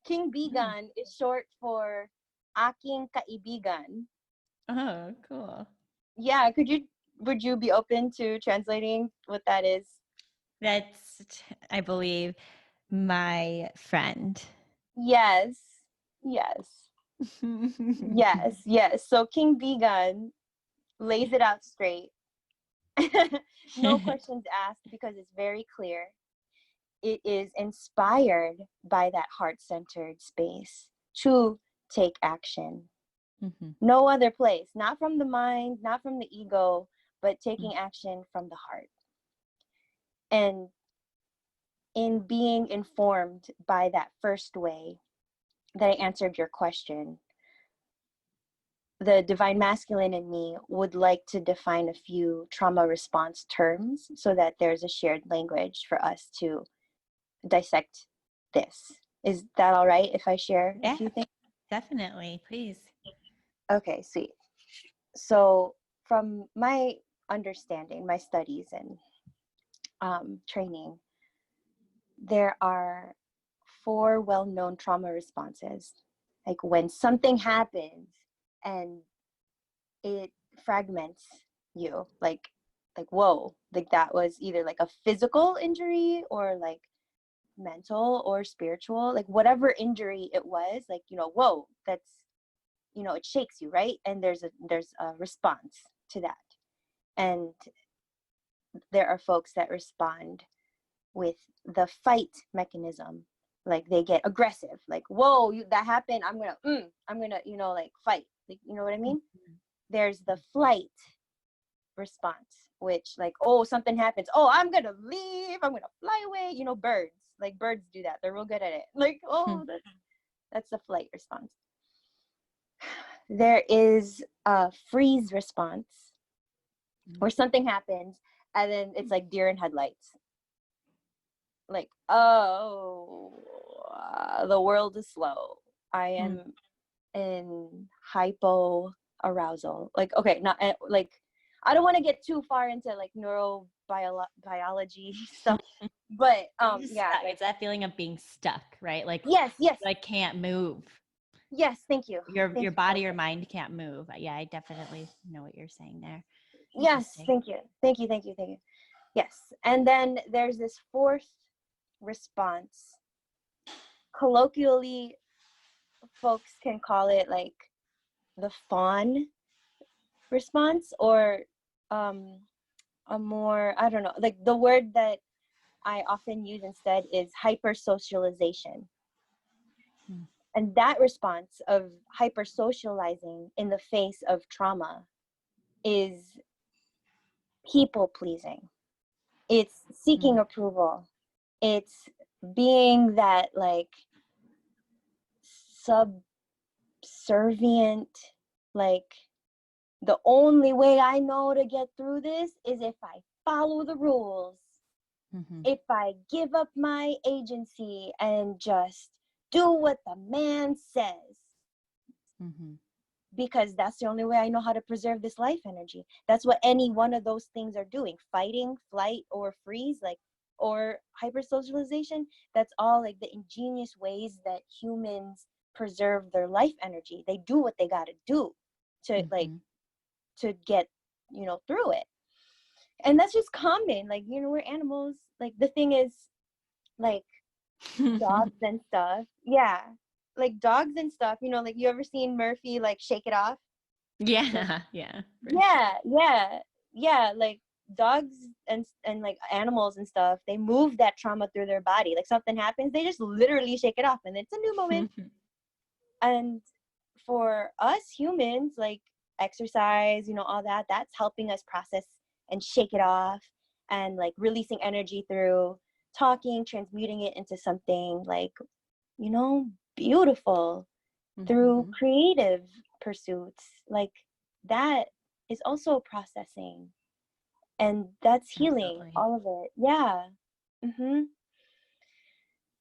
King Bigan is short for Aking Kaibigan. Oh, cool. Yeah, would you be open to translating what that is? That's, I believe, my friend. Yes. Yes. Yes. So King Bigan lays it out straight. No questions asked, because it's very clear. It is inspired by that heart-centered space to take action. Mm-hmm. No other place, not from the mind, not from the ego, but taking action from the heart. And in being informed by that first way that I answered your question, the divine masculine in me would like to define a few trauma response terms so that there's a shared language for us to dissect this. Is that all right if I share a few things? Definitely, please. Okay, sweet. So from my understanding, my studies and training, there are 4 well-known trauma responses. Like when something happens and it fragments you, like whoa, like that was either like a physical injury or like mental or spiritual, like whatever injury it was, like, whoa, that's, it shakes you, right? And there's a response to that. And there are folks that respond with the fight mechanism. Like they get aggressive, like, whoa, that happened, I'm gonna like fight, like, you know what I mean? Mm-hmm. There's the flight response, which like, oh, something happens, oh, I'm gonna leave, I'm gonna fly away, birds do that, they're real good at it, like, oh, that's the flight response. There is a freeze response, where something happens and then it's like deer in headlights, like, oh, the world is slow, I am in hypo arousal, like, okay, not like, I don't want to get too far into like neurobiology stuff, but yeah, it's that feeling of being stuck, right? Like, yes, like can't move. Yes, thank you. Your body or mind can't move. Yeah, I definitely know what you're saying there. Yes, thank you. Yes, and then there's this 4th response. Colloquially, folks can call it like the fawn response, or a more, I don't know, like the word that I often use instead is hypersocialization. And that response of hypersocializing in the face of trauma is people pleasing. It's seeking approval. It's being that like subservient, like the only way I know to get through this is if I follow the rules. If I give up my agency and just do what the man says. Because that's the only way I know how to preserve this life energy. That's what any one of those things are doing. Fighting, flight, or freeze, like, or hypersocialization. That's all like the ingenious ways that humans preserve their life energy. They do what they got to do to like to get, you know, through it. And that's just common. Like, you know, we're animals. Like, the thing is, like, dogs and stuff. Yeah. Like, dogs and stuff, you know, like, you ever seen Murphy, like, shake it off? Yeah. Like, Yeah. yeah. Like, dogs and like animals and stuff, they move that trauma through their body. Like, something happens, they just literally shake it off, and it's a new moment. And for us humans, like, exercise, you know, all that, that's helping us process and shake it off, and like releasing energy through talking, transmuting it into something like, you know, beautiful, through creative pursuits. Like, that is also processing, and that's healing. Absolutely. All of it. Yeah.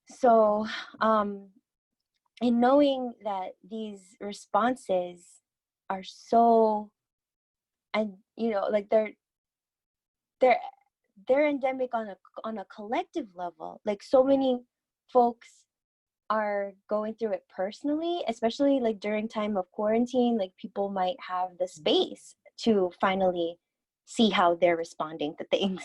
So in knowing that these responses are so, and you know, like, they're endemic on a collective level. Like, so many folks are going through it personally, especially like during time of quarantine. Like, people might have the space to finally see how they're responding to things,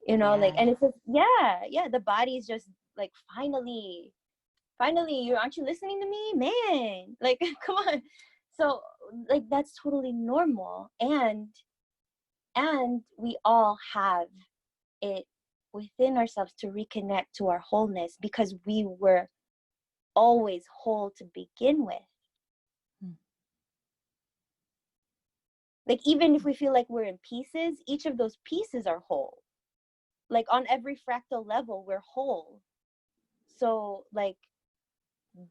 you know. Like, and it's just, yeah, the body is just like, finally, you aren't you listening to me, man? Like, come on. So, like, that's totally normal, and we all have it within ourselves to reconnect to our wholeness, because we were always whole to begin with. Like, even if we feel like we're in pieces, each of those pieces are whole. Like, on every fractal level, we're whole. So, like,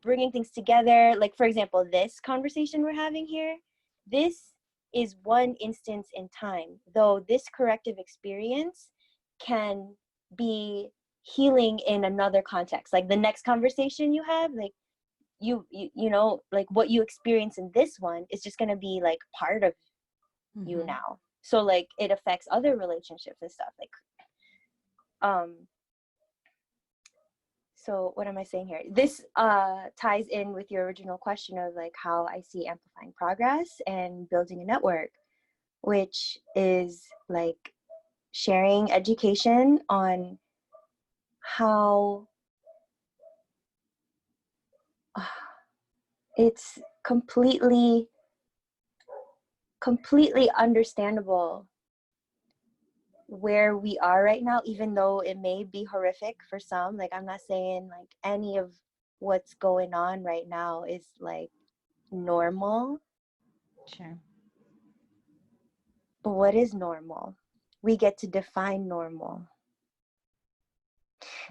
bringing things together, like, for example, this conversation we're having here, this is one instance in time, though this corrective experience can be healing in another context. Like, the next conversation you have, like, you know, like, what you experience in this one is just going to be like part of you now. So, like, it affects other relationships and stuff. Like, so what am I saying here? This ties in with your original question of like how I see amplifying progress and building a network, which is like sharing education on how it's completely understandable where we are right now, even though it may be horrific for some. Like, I'm not saying like any of what's going on right now is like normal. Sure. But what is normal? We get to define normal.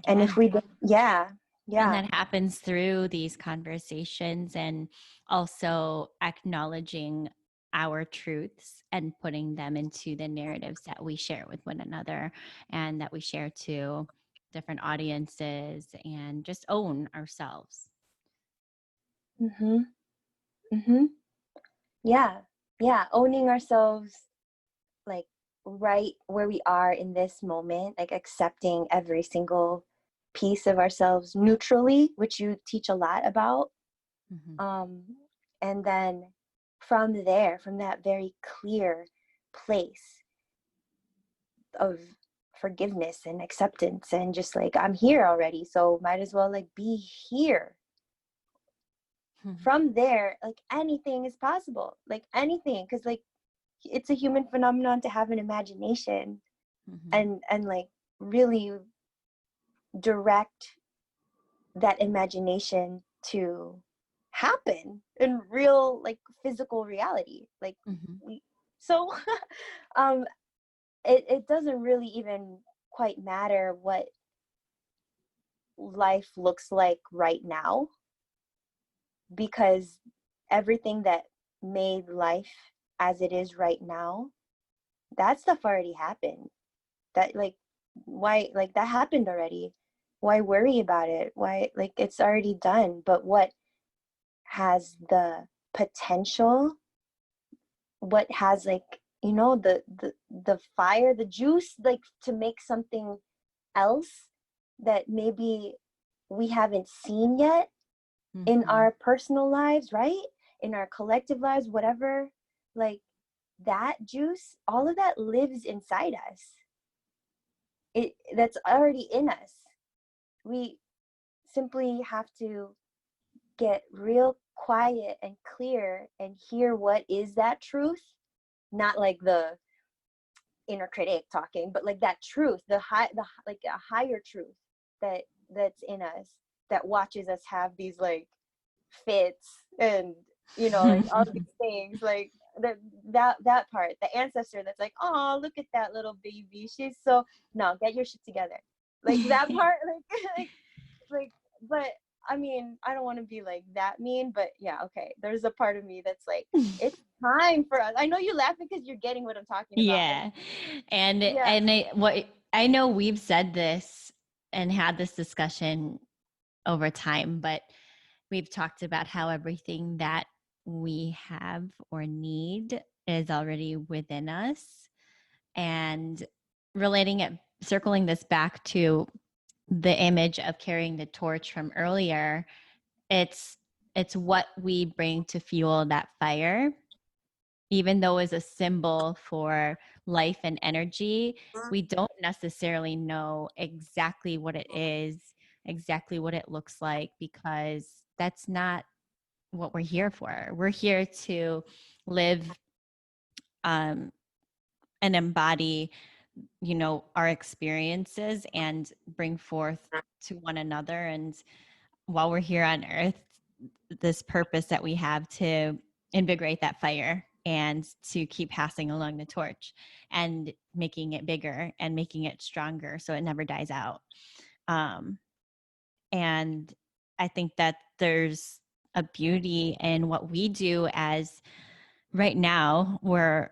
And if we, And that happens through these conversations, and also acknowledging our truths and putting them into the narratives that we share with one another and that we share to different audiences, and just own ourselves. Yeah. Owning ourselves, like, right where we are in this moment, like accepting every single piece of ourselves neutrally, which you teach a lot about. And then from there, from that very clear place of forgiveness and acceptance, and just like, I'm here already, so might as well like be here. From there, like, anything is possible, like anything, because like it's a human phenomenon to have an imagination and like really direct that imagination to happen in real, like, physical reality. Like, so it doesn't really even quite matter what life looks like right now, because everything that made life as it is right now, that stuff already happened. That like, why, like, that happened already. Why worry about it? Why, like, it's already done. But what has the potential, what has, like, you know, the fire, the juice, like, to make something else that maybe we haven't seen yet in our personal lives, right? In our collective lives, whatever, like, that juice, all of that lives inside us. That's already in us. We simply have to get real quiet and clear and hear what is that truth, not like the inner critic talking, but like that truth, like a higher truth that's in us, that watches us have these like fits and, you know, like all these things, like that part, the ancestor that's like, oh, look at that little baby, she's so, no, get your shit together, like that part, like, but I mean, I don't want to be like that mean, but yeah, okay, there's a part of me that's like, it's time for us. I know you're laughing because you're getting what I'm talking about. Yeah. And yeah. what I know, we've said this and had this discussion over time, but we've talked about how everything that we have or need is already within us, and relating it, circling this back to the image of carrying the torch from earlier. It's what we bring to fuel that fire, even though it's a symbol for life and energy. We don't necessarily know exactly what it is, exactly what it looks like, because that's not what we're here for. We're here to live and embody, you know, our experiences and bring forth to one another. And while we're here on earth, this purpose that we have to invigorate that fire and to keep passing along the torch and making it bigger and making it stronger so it never dies out. And I think that there's a beauty in what we do, as right now we're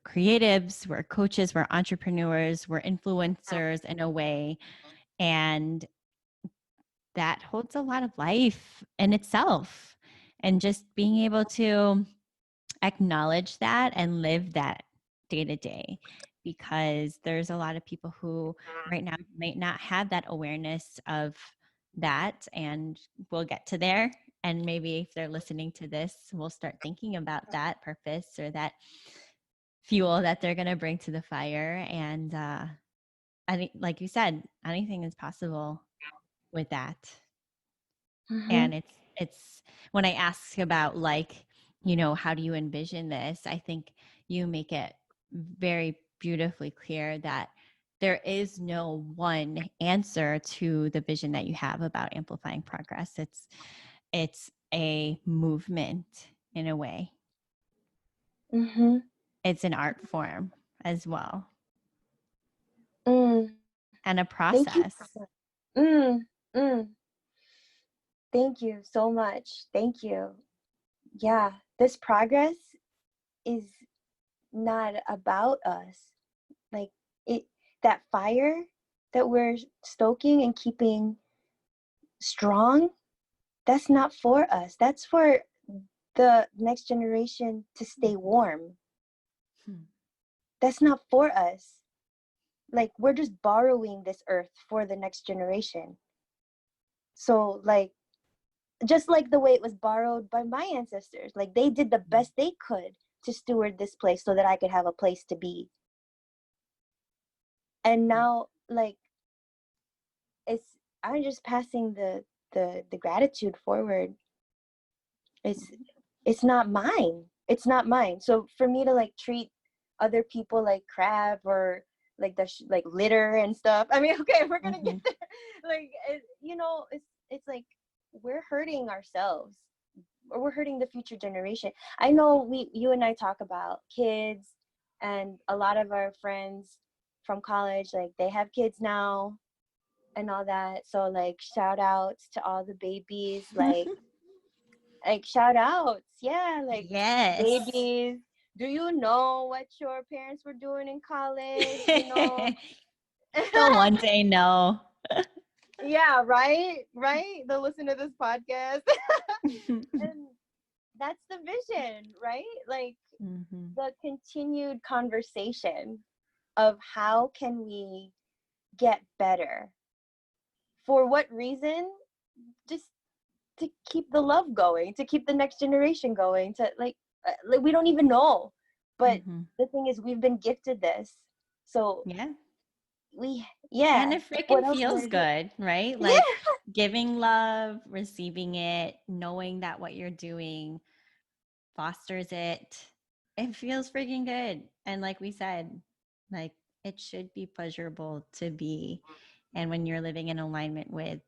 creatives, we're coaches, we're entrepreneurs, we're influencers in a way, and that holds a lot of life in itself. And just being able to acknowledge that and live that day to day, because there's a lot of people who right now might not have that awareness of that, and we'll get to there. And maybe if they're listening to this, we'll start thinking about that purpose or that fuel that they're going to bring to the fire. And I think, like you said, anything is possible with that. And it's when I ask about, like, you know, how do you envision this, I think you make it very beautifully clear that there is no one answer to the vision that you have about amplifying progress. It's a movement in a way. It's an art form as well, and a Thank you. process. mm, mm. Thank you so much. Thank you. Yeah, this progress is not about us. Like, it, that fire that we're stoking and keeping strong, that's not for us. That's for the next generation to stay warm. That's not for us. Like, we're just borrowing this earth for the next generation. So, like, just like the way it was borrowed by my ancestors, like, they did the best they could to steward this place so that I could have a place to be. And now, like, I'm just passing the gratitude forward. It's not mine. It's not mine. So for me to like treat other people like crap, or like like litter and stuff, I mean, okay, we're gonna get there. Like, you know, it's like we're hurting ourselves, or we're hurting the future generation. I know you and I talk about kids, and a lot of our friends from college, like, they have kids now and all that. So, like, shout outs to all the babies, like, like shout outs. Yeah, like Yes. babies. Do you know what your parents were doing in college? You know. They'll one day know. Yeah, right, right. They'll listen to this podcast. And that's the vision, right? Like Mm-hmm. the continued conversation of how can we get better? For what reason? Just to keep the love going, to keep the next generation going, to like we don't even know. But Mm-hmm. the thing is, we've been gifted this. So Yeah. And yeah, it what freaking else are we feels gonna do? good, right? Yeah. Like giving love, receiving it, knowing that what you're doing fosters it. It feels freaking good. And like we said, like it should be pleasurable to be. And when you're living in alignment with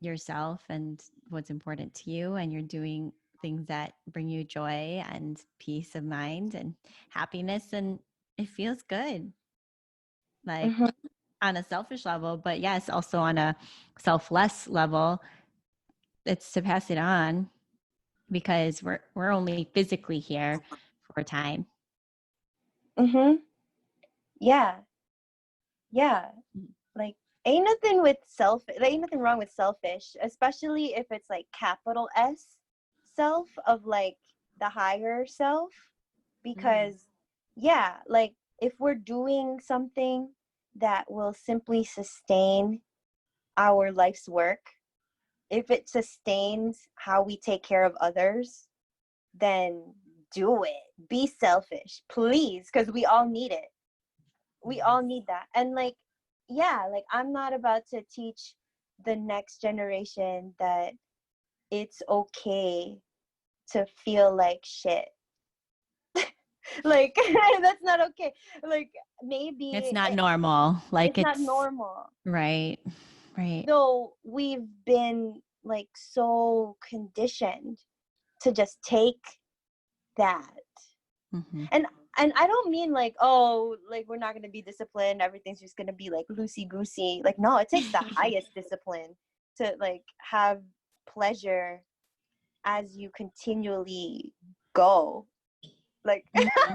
yourself and what's important to you, and you're doing things that bring you joy and peace of mind and happiness, and it feels good. Like Mhm. on a selfish level, but yes, also on a selfless level, it's to pass it on because we're only physically here for a time. Mhm. Yeah. Yeah. Like ain't nothing wrong with selfish, especially if it's like capital S self of like the higher self. Mm-hmm. Because yeah, like if we're doing something that will simply sustain our life's work, if it sustains how we take care of others, then do it. Be selfish, please, because we all need it. We all need that. And like, yeah, like I'm not about to teach the next generation that it's okay to feel like shit. Like that's not okay. Like It's maybe not normal. Like it's not it's normal. right. Right. Though we've been like so conditioned to just take that. Mm-hmm. And I don't mean like, oh, like we're not gonna be disciplined, everything's just gonna be like loosey goosey. Like no, it takes the highest discipline to like have pleasure as you continually go. Like Mm-hmm.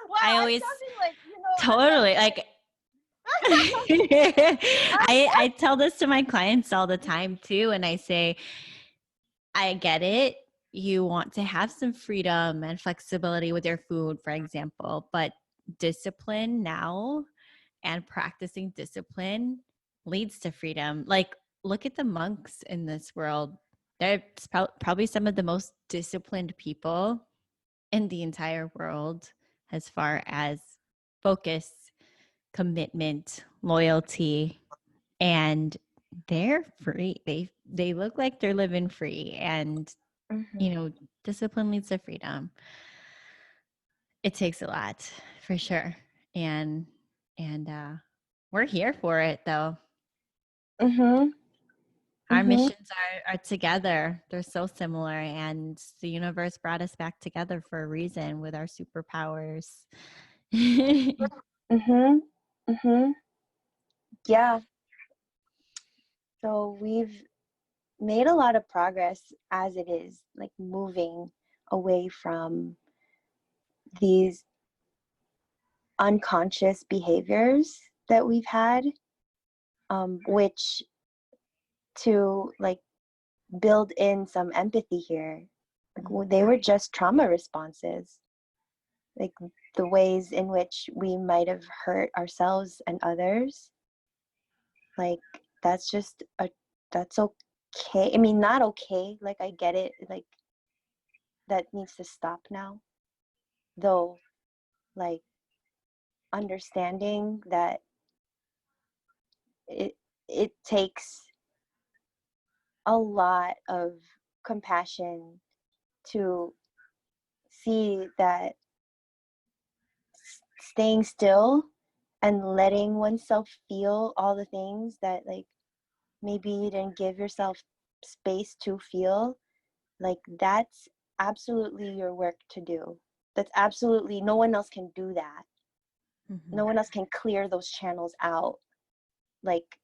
wow, I I'm always sounding like, I'm totally sounding like I tell this to my clients all the time too. And I say, I get it. You want to have some freedom and flexibility with your food, for example, but discipline now and practicing discipline leads to freedom. Like, look at the monks in this world. They're probably some of the most disciplined people in the entire world as far as focus, commitment, loyalty, and they're free. They look like they're living free, and you Mhm. know, discipline leads to freedom. It takes a lot for sure. And we're here for it though. Mhm. Our Mhm. missions are together. They're so similar, and the universe brought us back together for a reason with our superpowers. Mhm. Mhm. Yeah. So we've made a lot of progress as it is, like moving away from these unconscious behaviors that we've had, which to like build in some empathy here, like they were just trauma responses, like the ways in which we might have hurt ourselves and others. Like that's just a that's okay. I mean, not okay. Like I get it. Like that needs to stop now. Though, like understanding that it takes a lot of compassion to see that staying still and letting oneself feel all the things that like maybe you didn't give yourself space to feel, like that's absolutely your work to do. That's absolutely, no one else can do that. Mhm. No one else can clear those channels out. Like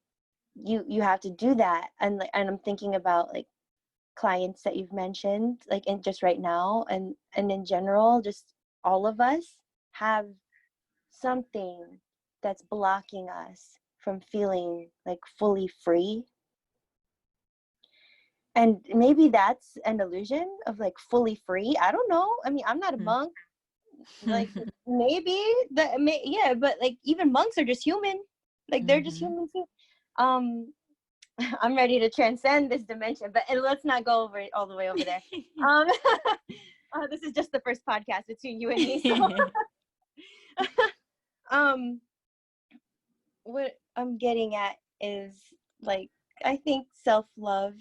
you have to do that. And I'm thinking about like clients that you've mentioned, like in just right now, and in general, just all of us have something that's blocking us from feeling like fully free. And maybe that's an illusion of like fully free. I don't know. I mean, I'm not a monk. Like maybe yeah, but like even monks are just human. Like they're just human too. I'm ready to transcend this dimension, but and let's not go over it all the way over there. This is just the first podcast between you and me. So what I'm getting at is like, I think self-love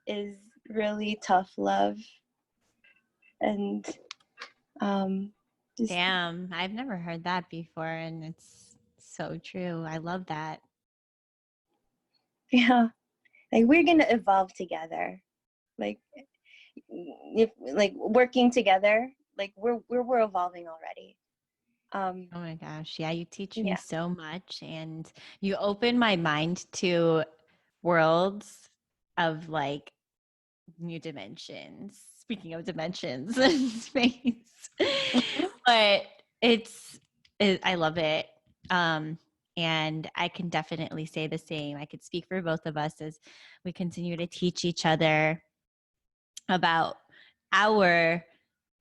is really tough love. And just, Damn, I've never heard that before, and it's so true. I love that. yeah, like we're gonna evolve together. Like if like working together, like we're evolving already. Oh my gosh. Yeah, you teach me Yeah. so much, and you open my mind to worlds of like new dimensions. Speaking of dimensions and space, but I love it. And I can definitely say the same. I could speak for both of us as we continue to teach each other about our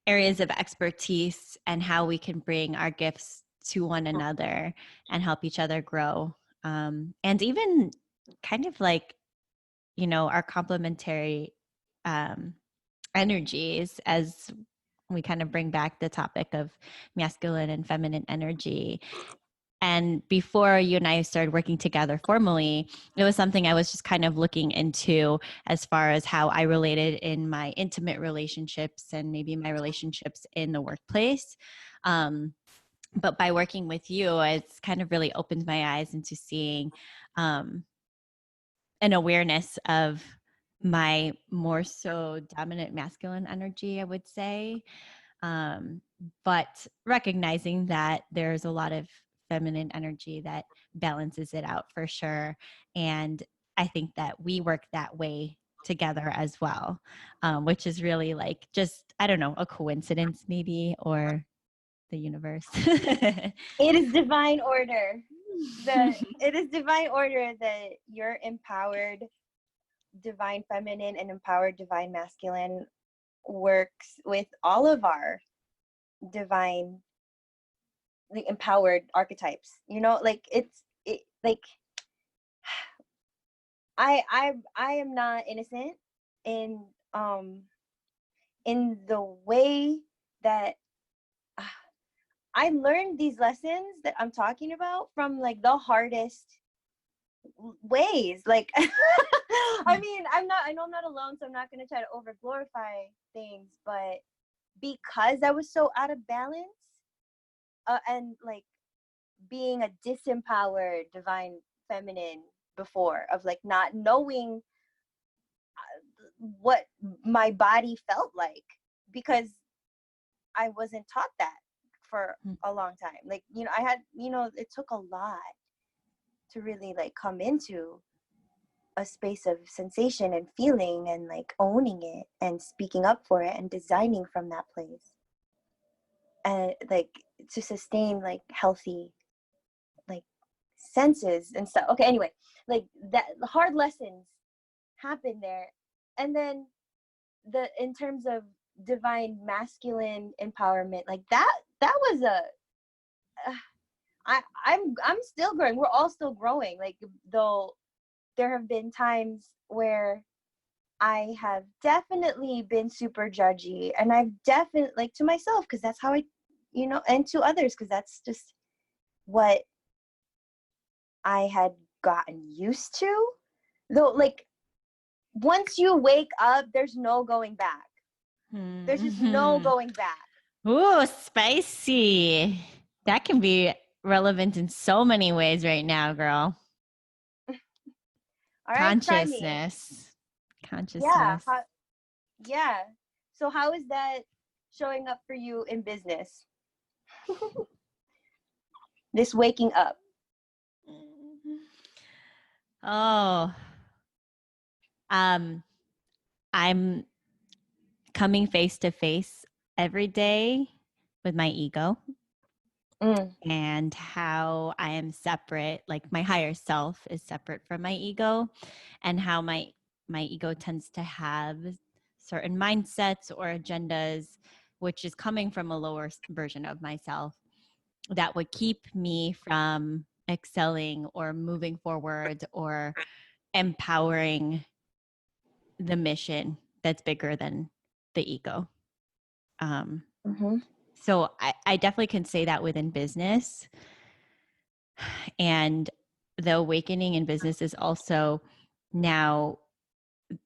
areas of expertise and how we can bring our gifts to one another and help each other grow. And even kind of like, our complementary energies as we kind of bring back the topic of masculine and feminine energy. And before you and I started working together formally, it was something I was just kind of looking into as far as how I related in my intimate relationships and maybe my relationships in the workplace. But by working with you, it's kind of really opened my eyes into seeing an awareness of my more so dominant masculine energy, I would say. But recognizing that there's a lot of feminine energy that balances it out for sure. And I think that we work that way together as well, which is really like just, I don't know, a coincidence maybe, or the universe. It is divine order. It is divine order that you're empowered divine feminine and empowered divine masculine works with all of our divine, the empowered archetypes. Like like I am not innocent in the way that I learned these lessons that I'm talking about from like the hardest ways. Like I mean, I know I'm not alone, so I'm not going to try to over glorify things, but because I was so out of balance, and like being a disempowered divine feminine before, of like not knowing what my body felt like, because I wasn't taught that for a long time. Like, I had, it took a lot to really like come into a space of sensation and feeling and like owning it and speaking up for it and designing from that place, and like to sustain like healthy like senses and stuff. Okay, anyway, like that hard lessons happen there. And then in terms of divine masculine empowerment, like that was I'm still growing. We're all still growing. Like, though there have been times where I have definitely been super judgy, and I've definitely, like, to myself, because that's how I, and to others, because that's just what I had gotten used to. Though, like, once you wake up, there's no going back. There's just no going back. Ooh, spicy. That can be relevant in so many ways right now, girl. All right, try me. Consciousness. Yeah. So how is that showing up for you in business? This waking up. Oh, I'm coming face to face every day with my ego Mm. and how I am separate, like my higher self is separate from my ego, and how my ego tends to have certain mindsets or agendas which is coming from a lower version of myself that would keep me from excelling or moving forward or empowering the mission that's bigger than the ego. Um, Mm-hmm. so I definitely can say that within business. And the awakening in business is also now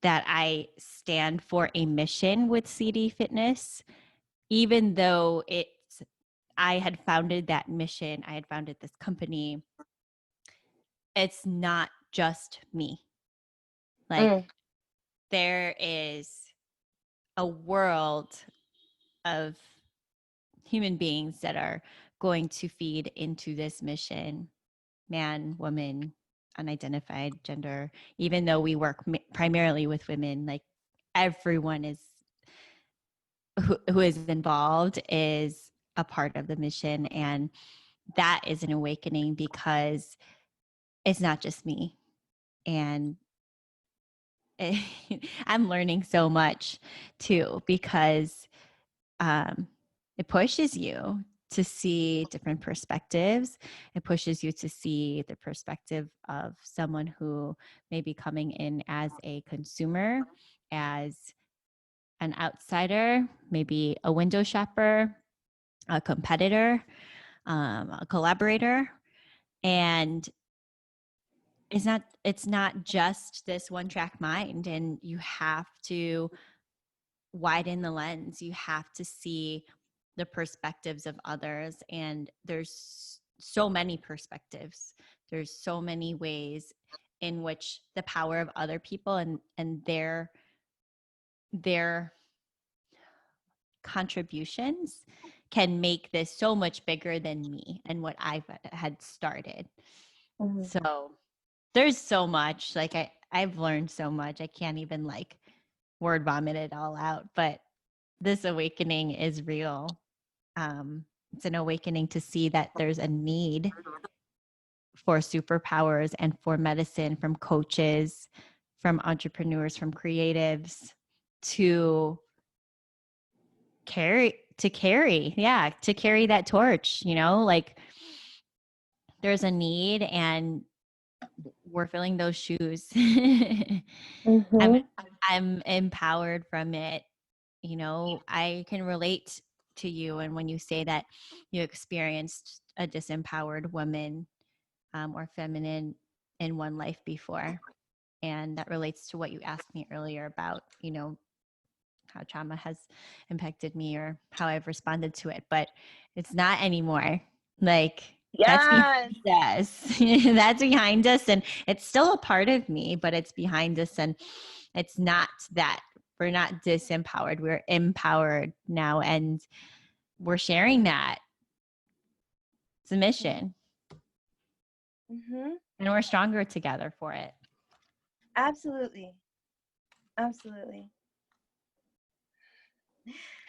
that I stand for a mission with CD Fitness, even though I had founded that mission, I had founded this company, it's not just me. Like, Mm. there is a world of human beings that are going to feed into this mission, man, woman, unidentified gender, even though we work primarily with women, like everyone is who is involved is a part of the mission. And that is an awakening because it's not just me. And I'm learning so much too, because it pushes you to see different perspectives. It pushes you to see the perspective of someone who may be coming in as a consumer, as an outsider, maybe a window shopper, a competitor, a collaborator. And it's not just this one track mind, and you have to widen the lens. You have to see the perspectives of others, and there's so many perspectives. There's so many ways in which the power of other people and their contributions can make this so much bigger than me and what I had started. Mm-hmm. So there's so much, like I've learned so much. I can't even like word vomit it all out, but this awakening is real. It's an awakening to see that there's a need for superpowers and for medicine from coaches, from entrepreneurs, from creatives to carry that torch, like there's a need and we're filling those shoes. I'm Mm-hmm. I'm empowered from it. I can relate to you, and when you say that you experienced a disempowered woman or feminine in one life before, and that relates to what you asked me earlier about how trauma has impacted me or how I've responded to it, but it's not anymore. Like, that's behind Yes. us. That's behind us, and it's still a part of me, but it's behind us, and it's not that we're not disempowered. We're empowered now, and we're sharing that. It's a mission, Mm-hmm. and we're stronger together for it. Absolutely. Absolutely.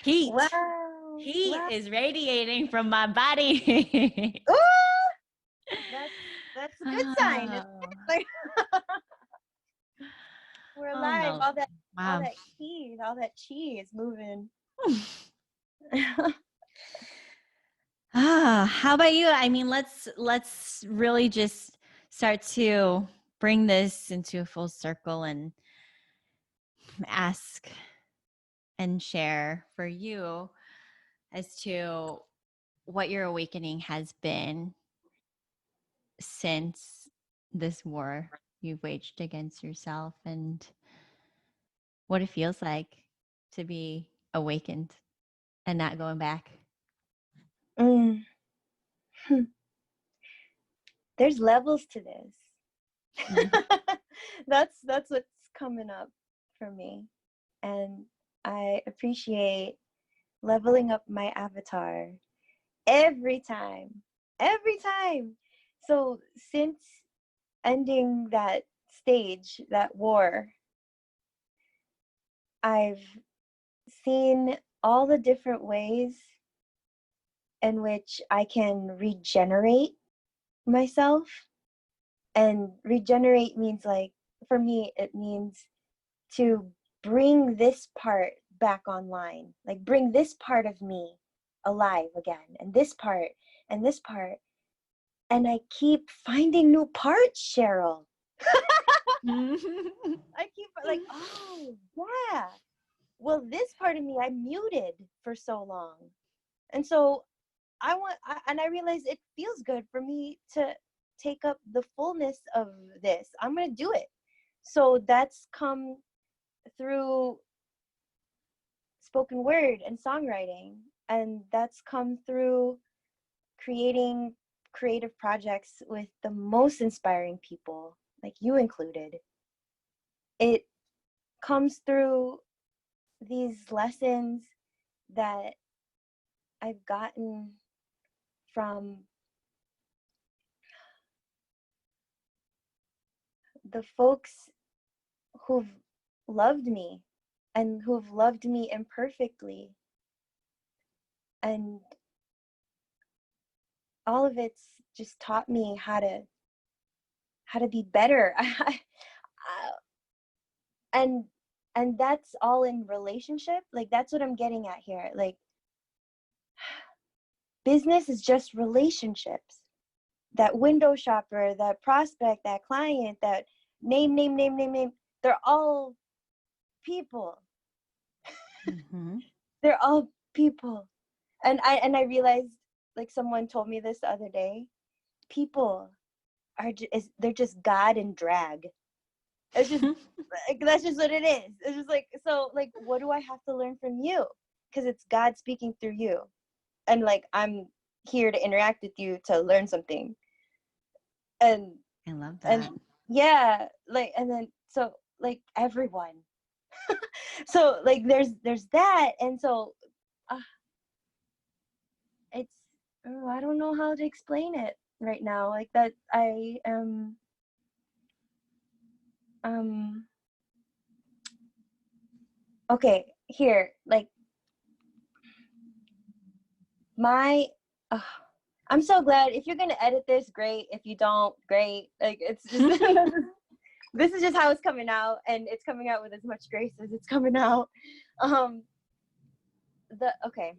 Heat. Wow. Heat Wow. is radiating from my body. Ooh, that's a good sign. It's Oh, like we're oh alive. no. All Wow. that heat, all that chi is moving. How about you? I mean, let's really just start to bring this into a full circle and ask and share for you as to what your awakening has been since this war you've waged against yourself, and what it feels like to be awakened and not going back. Mm. There's levels to this. Mm-hmm. That's what's coming up for me. And I appreciate leveling up my avatar every time. Every time. So since ending that stage, that war, I've seen all the different ways in which I can regenerate myself. And regenerate means, like, for me, it means to bring this part back online, like bring this part of me alive again, and this part, and this part. And I keep finding new parts, Cheryl. I keep like, oh, yeah. Well, this part of me I muted for so long. And so and I realize it feels good for me to take up the fullness of this. I'm going to do it. So that's come through spoken word and songwriting. And that's come through creating creative projects with the most inspiring people, like you included. It comes through these lessons that I've gotten from the folks who've loved me and who've loved me imperfectly. And all of it's just taught me how to be better. and that's all in relationship. Like, that's what I'm getting at here. Like, business is just relationships. That window shopper, that prospect, that client, that name, they're all people. Mm-hmm. They're all people. And I realized, like, someone told me this the other day, people are they're just God and drag. It's just like, that's just what it is. It's just like, so, like, what do I have to learn from you? Because it's God speaking through you, and like, I'm here to interact with you to learn something. And I love that. and yeah, like, and then so, like, everyone. So, like, there's that. And so it's, oh, I don't know how to explain it right now. Like, that I am okay, here, like, my I'm so glad. If you're gonna edit this, great. If you don't, great. Like, it's just this is just how it's coming out, and it's coming out with as much grace as it's coming out. Okay.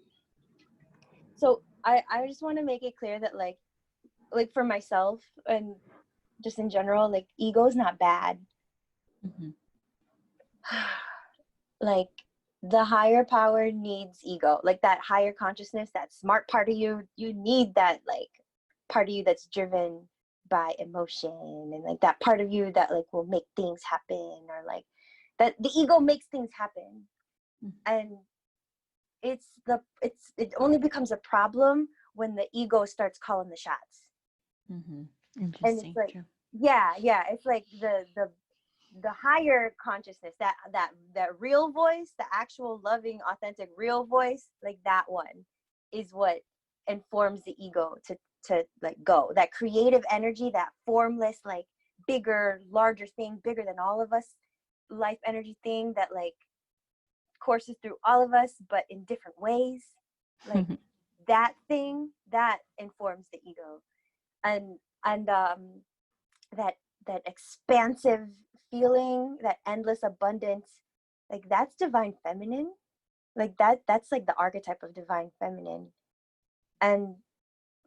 So I just want to make it clear that, like for myself and just in general, like, ego is not bad. Mm-hmm. Like, the higher power needs ego, like that higher consciousness, that smart part of you. You need that, like, part of you that's driven by emotion, and like that part of you that, like, will make things happen, or like that the ego makes things happen. Mm-hmm. And it only becomes a problem when the ego starts calling the shots. Mm-hmm. Interesting. And it's like, yeah, it's like the higher consciousness, that real voice, the actual loving, authentic, real voice, like, that one is what informs the ego to like go. That creative energy, that formless, like, bigger, larger thing, bigger than all of us, life energy thing that, like, courses through all of us, but in different ways. Like, that thing that informs the ego. And that expansive feeling, that endless abundance, like, that's divine feminine. Like, that's like the archetype of divine feminine. And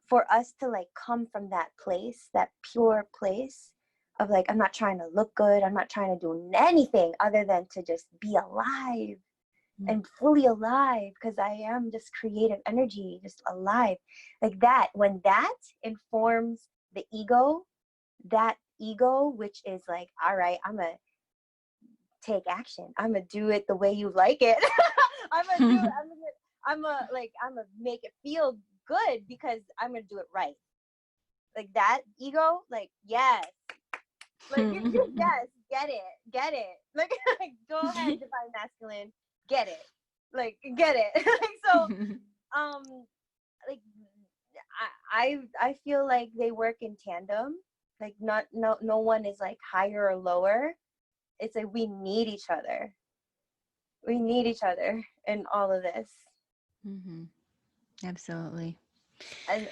for us to, like, come from that place, that pure place of, like, I'm not trying to look good, I'm not trying to do anything other than to just be alive and fully alive, because I am just creative energy, just alive. Like, that, when that informs the ego, that ego, which is like, all right, I'm gonna take action, I'm gonna do it the way you like it. I'm gonna make it feel good because I'm gonna do it right. Like, that ego, like, yes, like, yes, get it, like, go ahead, divine masculine, get it, like, get it. Like, so like, I feel like they work in tandem. Like, no one is, like, higher or lower. It's like, we need each other. we need each other in all of this. Mm-hmm. Absolutely. And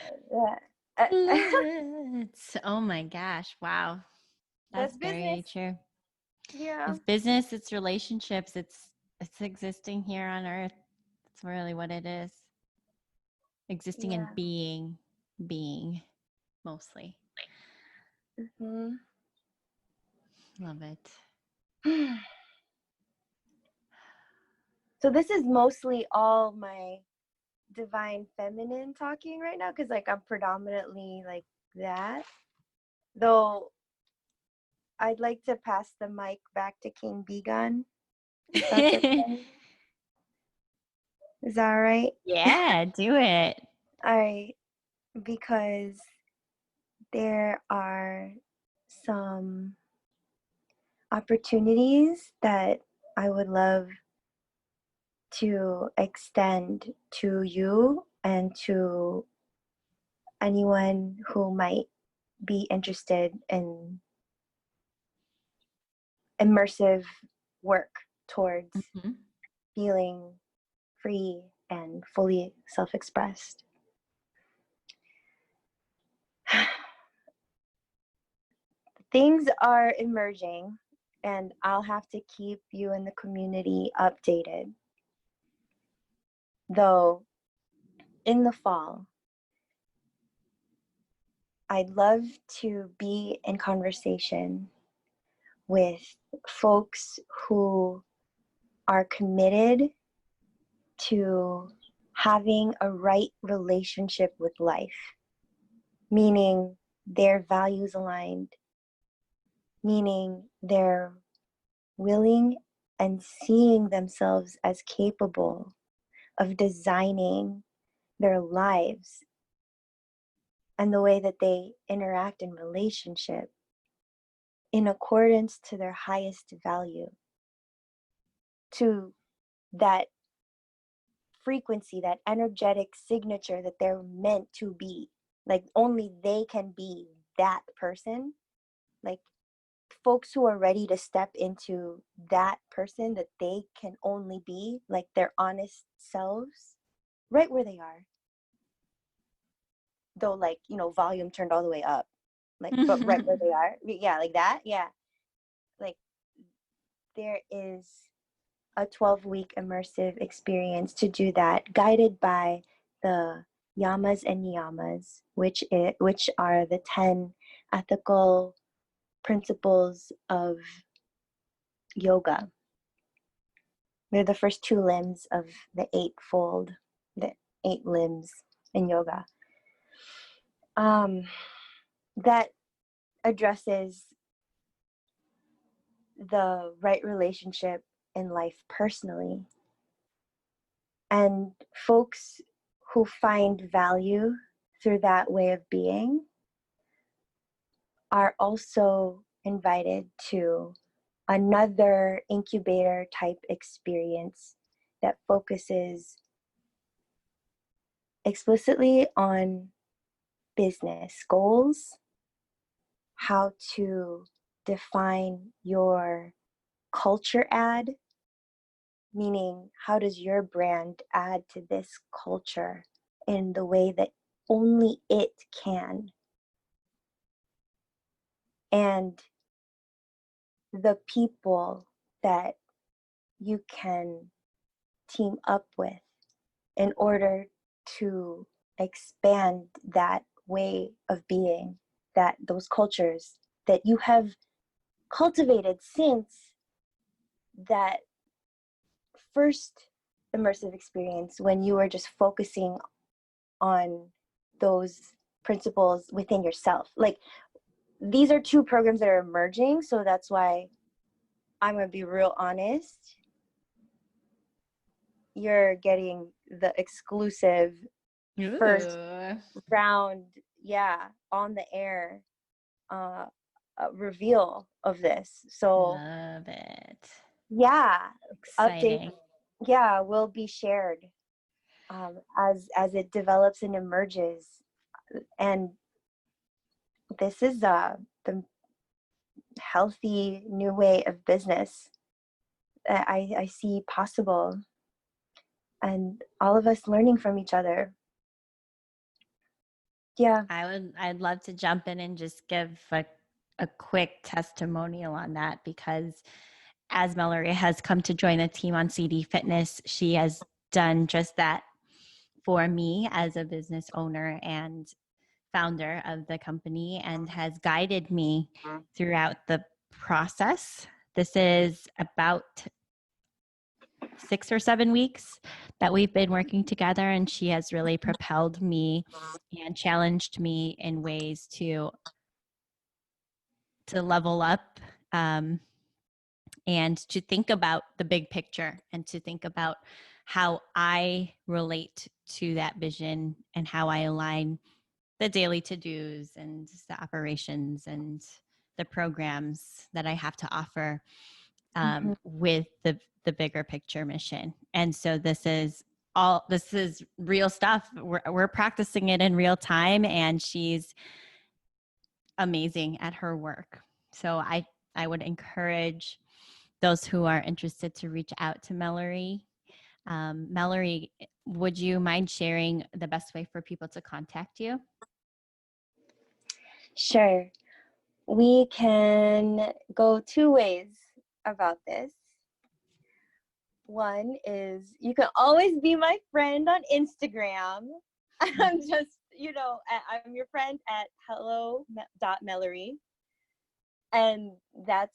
Oh my gosh. Wow. that's That's business. very true. Yeah. It's business, it's relationships, it's existing here on earth. That's really what it is. Existing and Yeah. being mostly. Hmm. Love it. So this is mostly all my divine feminine talking right now, because like I'm predominantly like that. Though I'd like to pass the mic back to King Begun, if that's okay. Is that all right? Yeah, do it. All right. Because there are some opportunities that I would love to extend to you and to anyone who might be interested in immersive work towards Mhm. feeling free and fully self-expressed. Things are emerging, and I'll have to keep you in the community updated. Though in the fall, I'd love to be in conversation with folks who are committed to having a right relationship with life, meaning their values aligned, meaning they're willing and seeing themselves as capable of designing their lives and the way that they interact in relationship in accordance to their highest value, to that frequency, that energetic signature that they're meant to be. Like only they can be that person. Like folks who are ready to step into that person that they can only be, like their honest selves, right where they are. Though, like, you know, volume turned all the way up, like, but right where they are. Yeah, like that. Yeah. Like there is a 12-week immersive experience to do that, guided by the yamas and niyamas, which are the 10 ethical principles of yoga. They're the first two limbs of the 8 limbs in yoga. That addresses the right relationship in life personally. And folks who find value through that way of being are also invited to another incubator type experience that focuses explicitly on business goals, how to define your culture add, meaning how does your brand add to this culture in the way that only it can. And the people that you can team up with in order to expand that way of being, that those cultures that you have cultivated since that first immersive experience when you were just focusing on those principles within yourself. Like these are two programs that are emerging, so that's why I'm gonna be real honest. You're getting the exclusive first Ooh. round, on the air reveal of this. So Love it. yeah, updates, Exciting. will be shared as it develops and emerges. And this is the healthy new way of business. I see possible, and all of us learning from each other. Yeah. I'd love to jump in and just give a quick testimonial on that, because as Melorie has come to join the team on CD Fitness, she has done just that for me as a business owner and founder of the company, and has guided me throughout the process. This is about 6 or 7 weeks that we've been working together, and she has really propelled me and challenged me in ways to level up, and to think about the big picture, and to think about how I relate to that vision and how I align the daily to-dos and the operations and the programs that I have to offer, with the bigger picture mission. And so this is real stuff. We're practicing it in real time, and she's amazing at her work. So I would encourage those who are interested to reach out to Melorie. Melorie, would you mind sharing the best way for people to contact you? Sure. We can go 2 ways about this. One is you can always be my friend on Instagram. I'm just, I'm your friend at hello.melorie. And that's,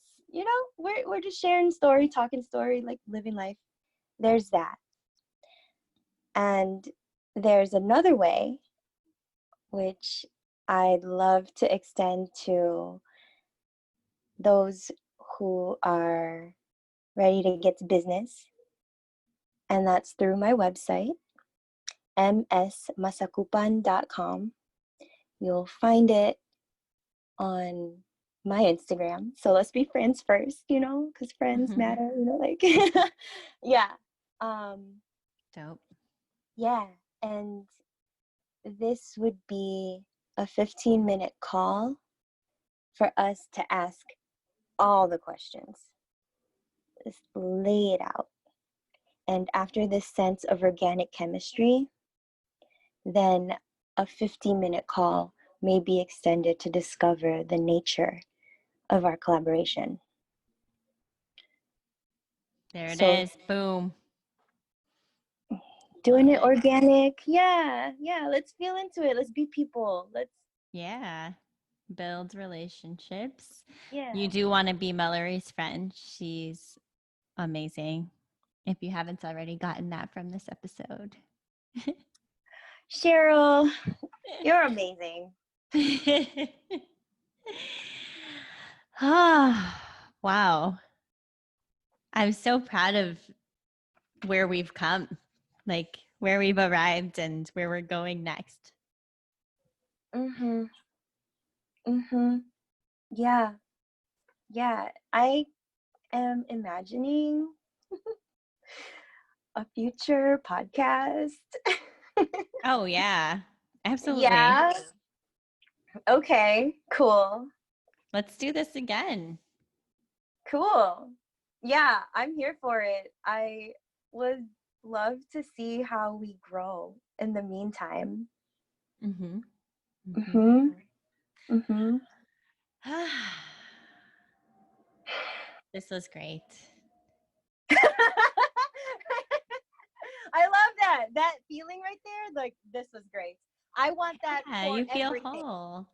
we're just sharing story, talking story, like living life. There's that. And there's another way, which I'd love to extend to those who are ready to get to business. And that's through my website, msmasacupan.com. You'll find it on my Instagram. So let's be friends first, because friends matter, yeah. Dope. Yeah. And this would be a 15-minute call for us to ask all the questions. Just lay it out. And after this sense of organic chemistry, then a 15-minute call may be extended to discover the nature of our collaboration. There it is. Boom. Doing it organic. Yeah. Let's feel into it. Let's be people. Build relationships. Yeah. You do want to be Melorie's friend. She's amazing. If you haven't already gotten that from this episode. Cheryl, you're amazing. Wow. I'm so proud of where we've come, like where we've arrived and where we're going next. Yeah. I am imagining a future podcast. Oh, yeah. Absolutely. Yeah. Okay, cool. Let's do this again. Cool. Yeah, I'm here for it. I would love to see how we grow in the meantime. This was great. I love that feeling right there. Like, this was great. I want that. Yeah, for you feel everything. whole.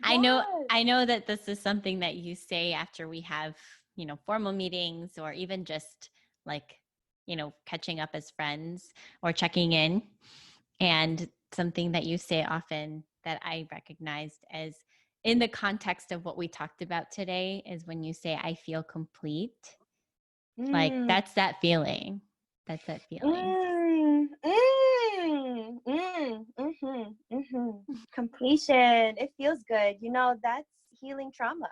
Yes. I know that this is something that you say after we have, formal meetings, or even just like, catching up as friends or checking in. And something that you say often that I recognized as in the context of what we talked about today is when you say, I feel complete. Like, that's that feeling. That's that feeling. Completion. It feels good. That's healing trauma.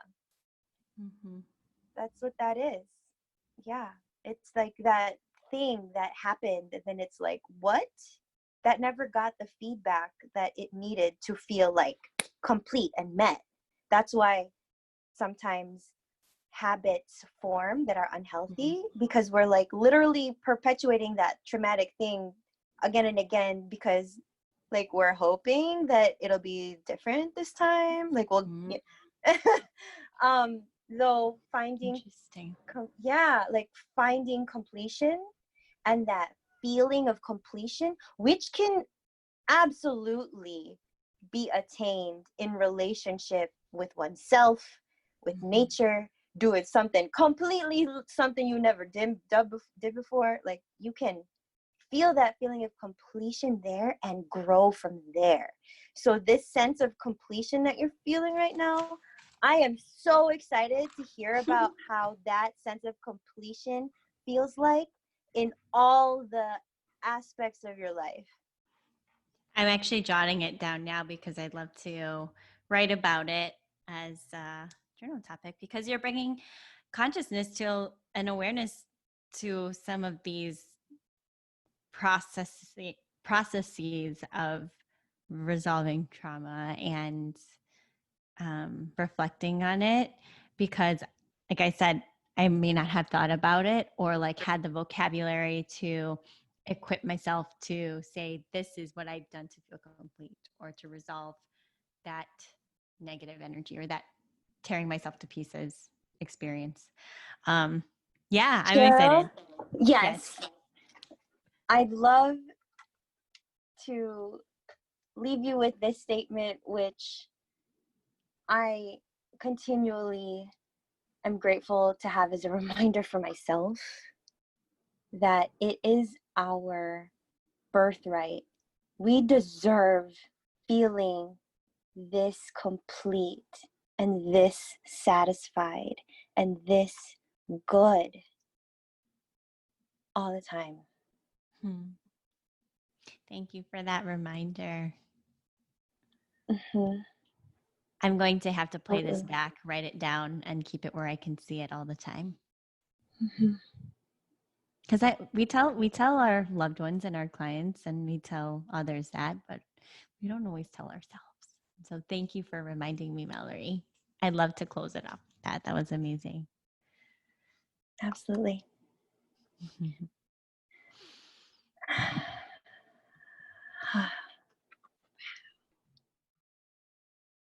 That's what that is. Yeah. It's like that thing that happened, and then it's like, what? That never got the feedback that it needed to feel like complete and met. That's why sometimes habits form that are unhealthy, because we're like literally perpetuating that traumatic thing again and again, because like we're hoping that it'll be different this time. Like we'll though finding like finding completion and that feeling of completion, which can absolutely be attained in relationship with oneself, with nature, doing something you never did before. Like you can feel that feeling of completion there and grow from there. So this sense of completion that you're feeling right now, I am so excited to hear about how that sense of completion feels like in all the aspects of your life. I'm actually jotting it down now because I'd love to write about it as a journal topic, because you're bringing consciousness to an awareness to some of these processes of resolving trauma and reflecting on it. Because like I said, I may not have thought about it or like had the vocabulary to equip myself to say, this is what I've done to feel complete, or to resolve that negative energy or that tearing myself to pieces experience. Yeah, I'm excited. Yes. I'd love to leave you with this statement, which I continually am grateful to have as a reminder for myself, that it is our birthright. We deserve feeling this complete and this satisfied and this good all the time. Thank you for that reminder. Mm-hmm. I'm going to have to play this back, write it down, and keep it where I can see it all the time. Because we tell our loved ones and our clients, and we tell others that, but we don't always tell ourselves. So thank you for reminding me, Melorie. I'd love to close it off with that. That was amazing. Absolutely.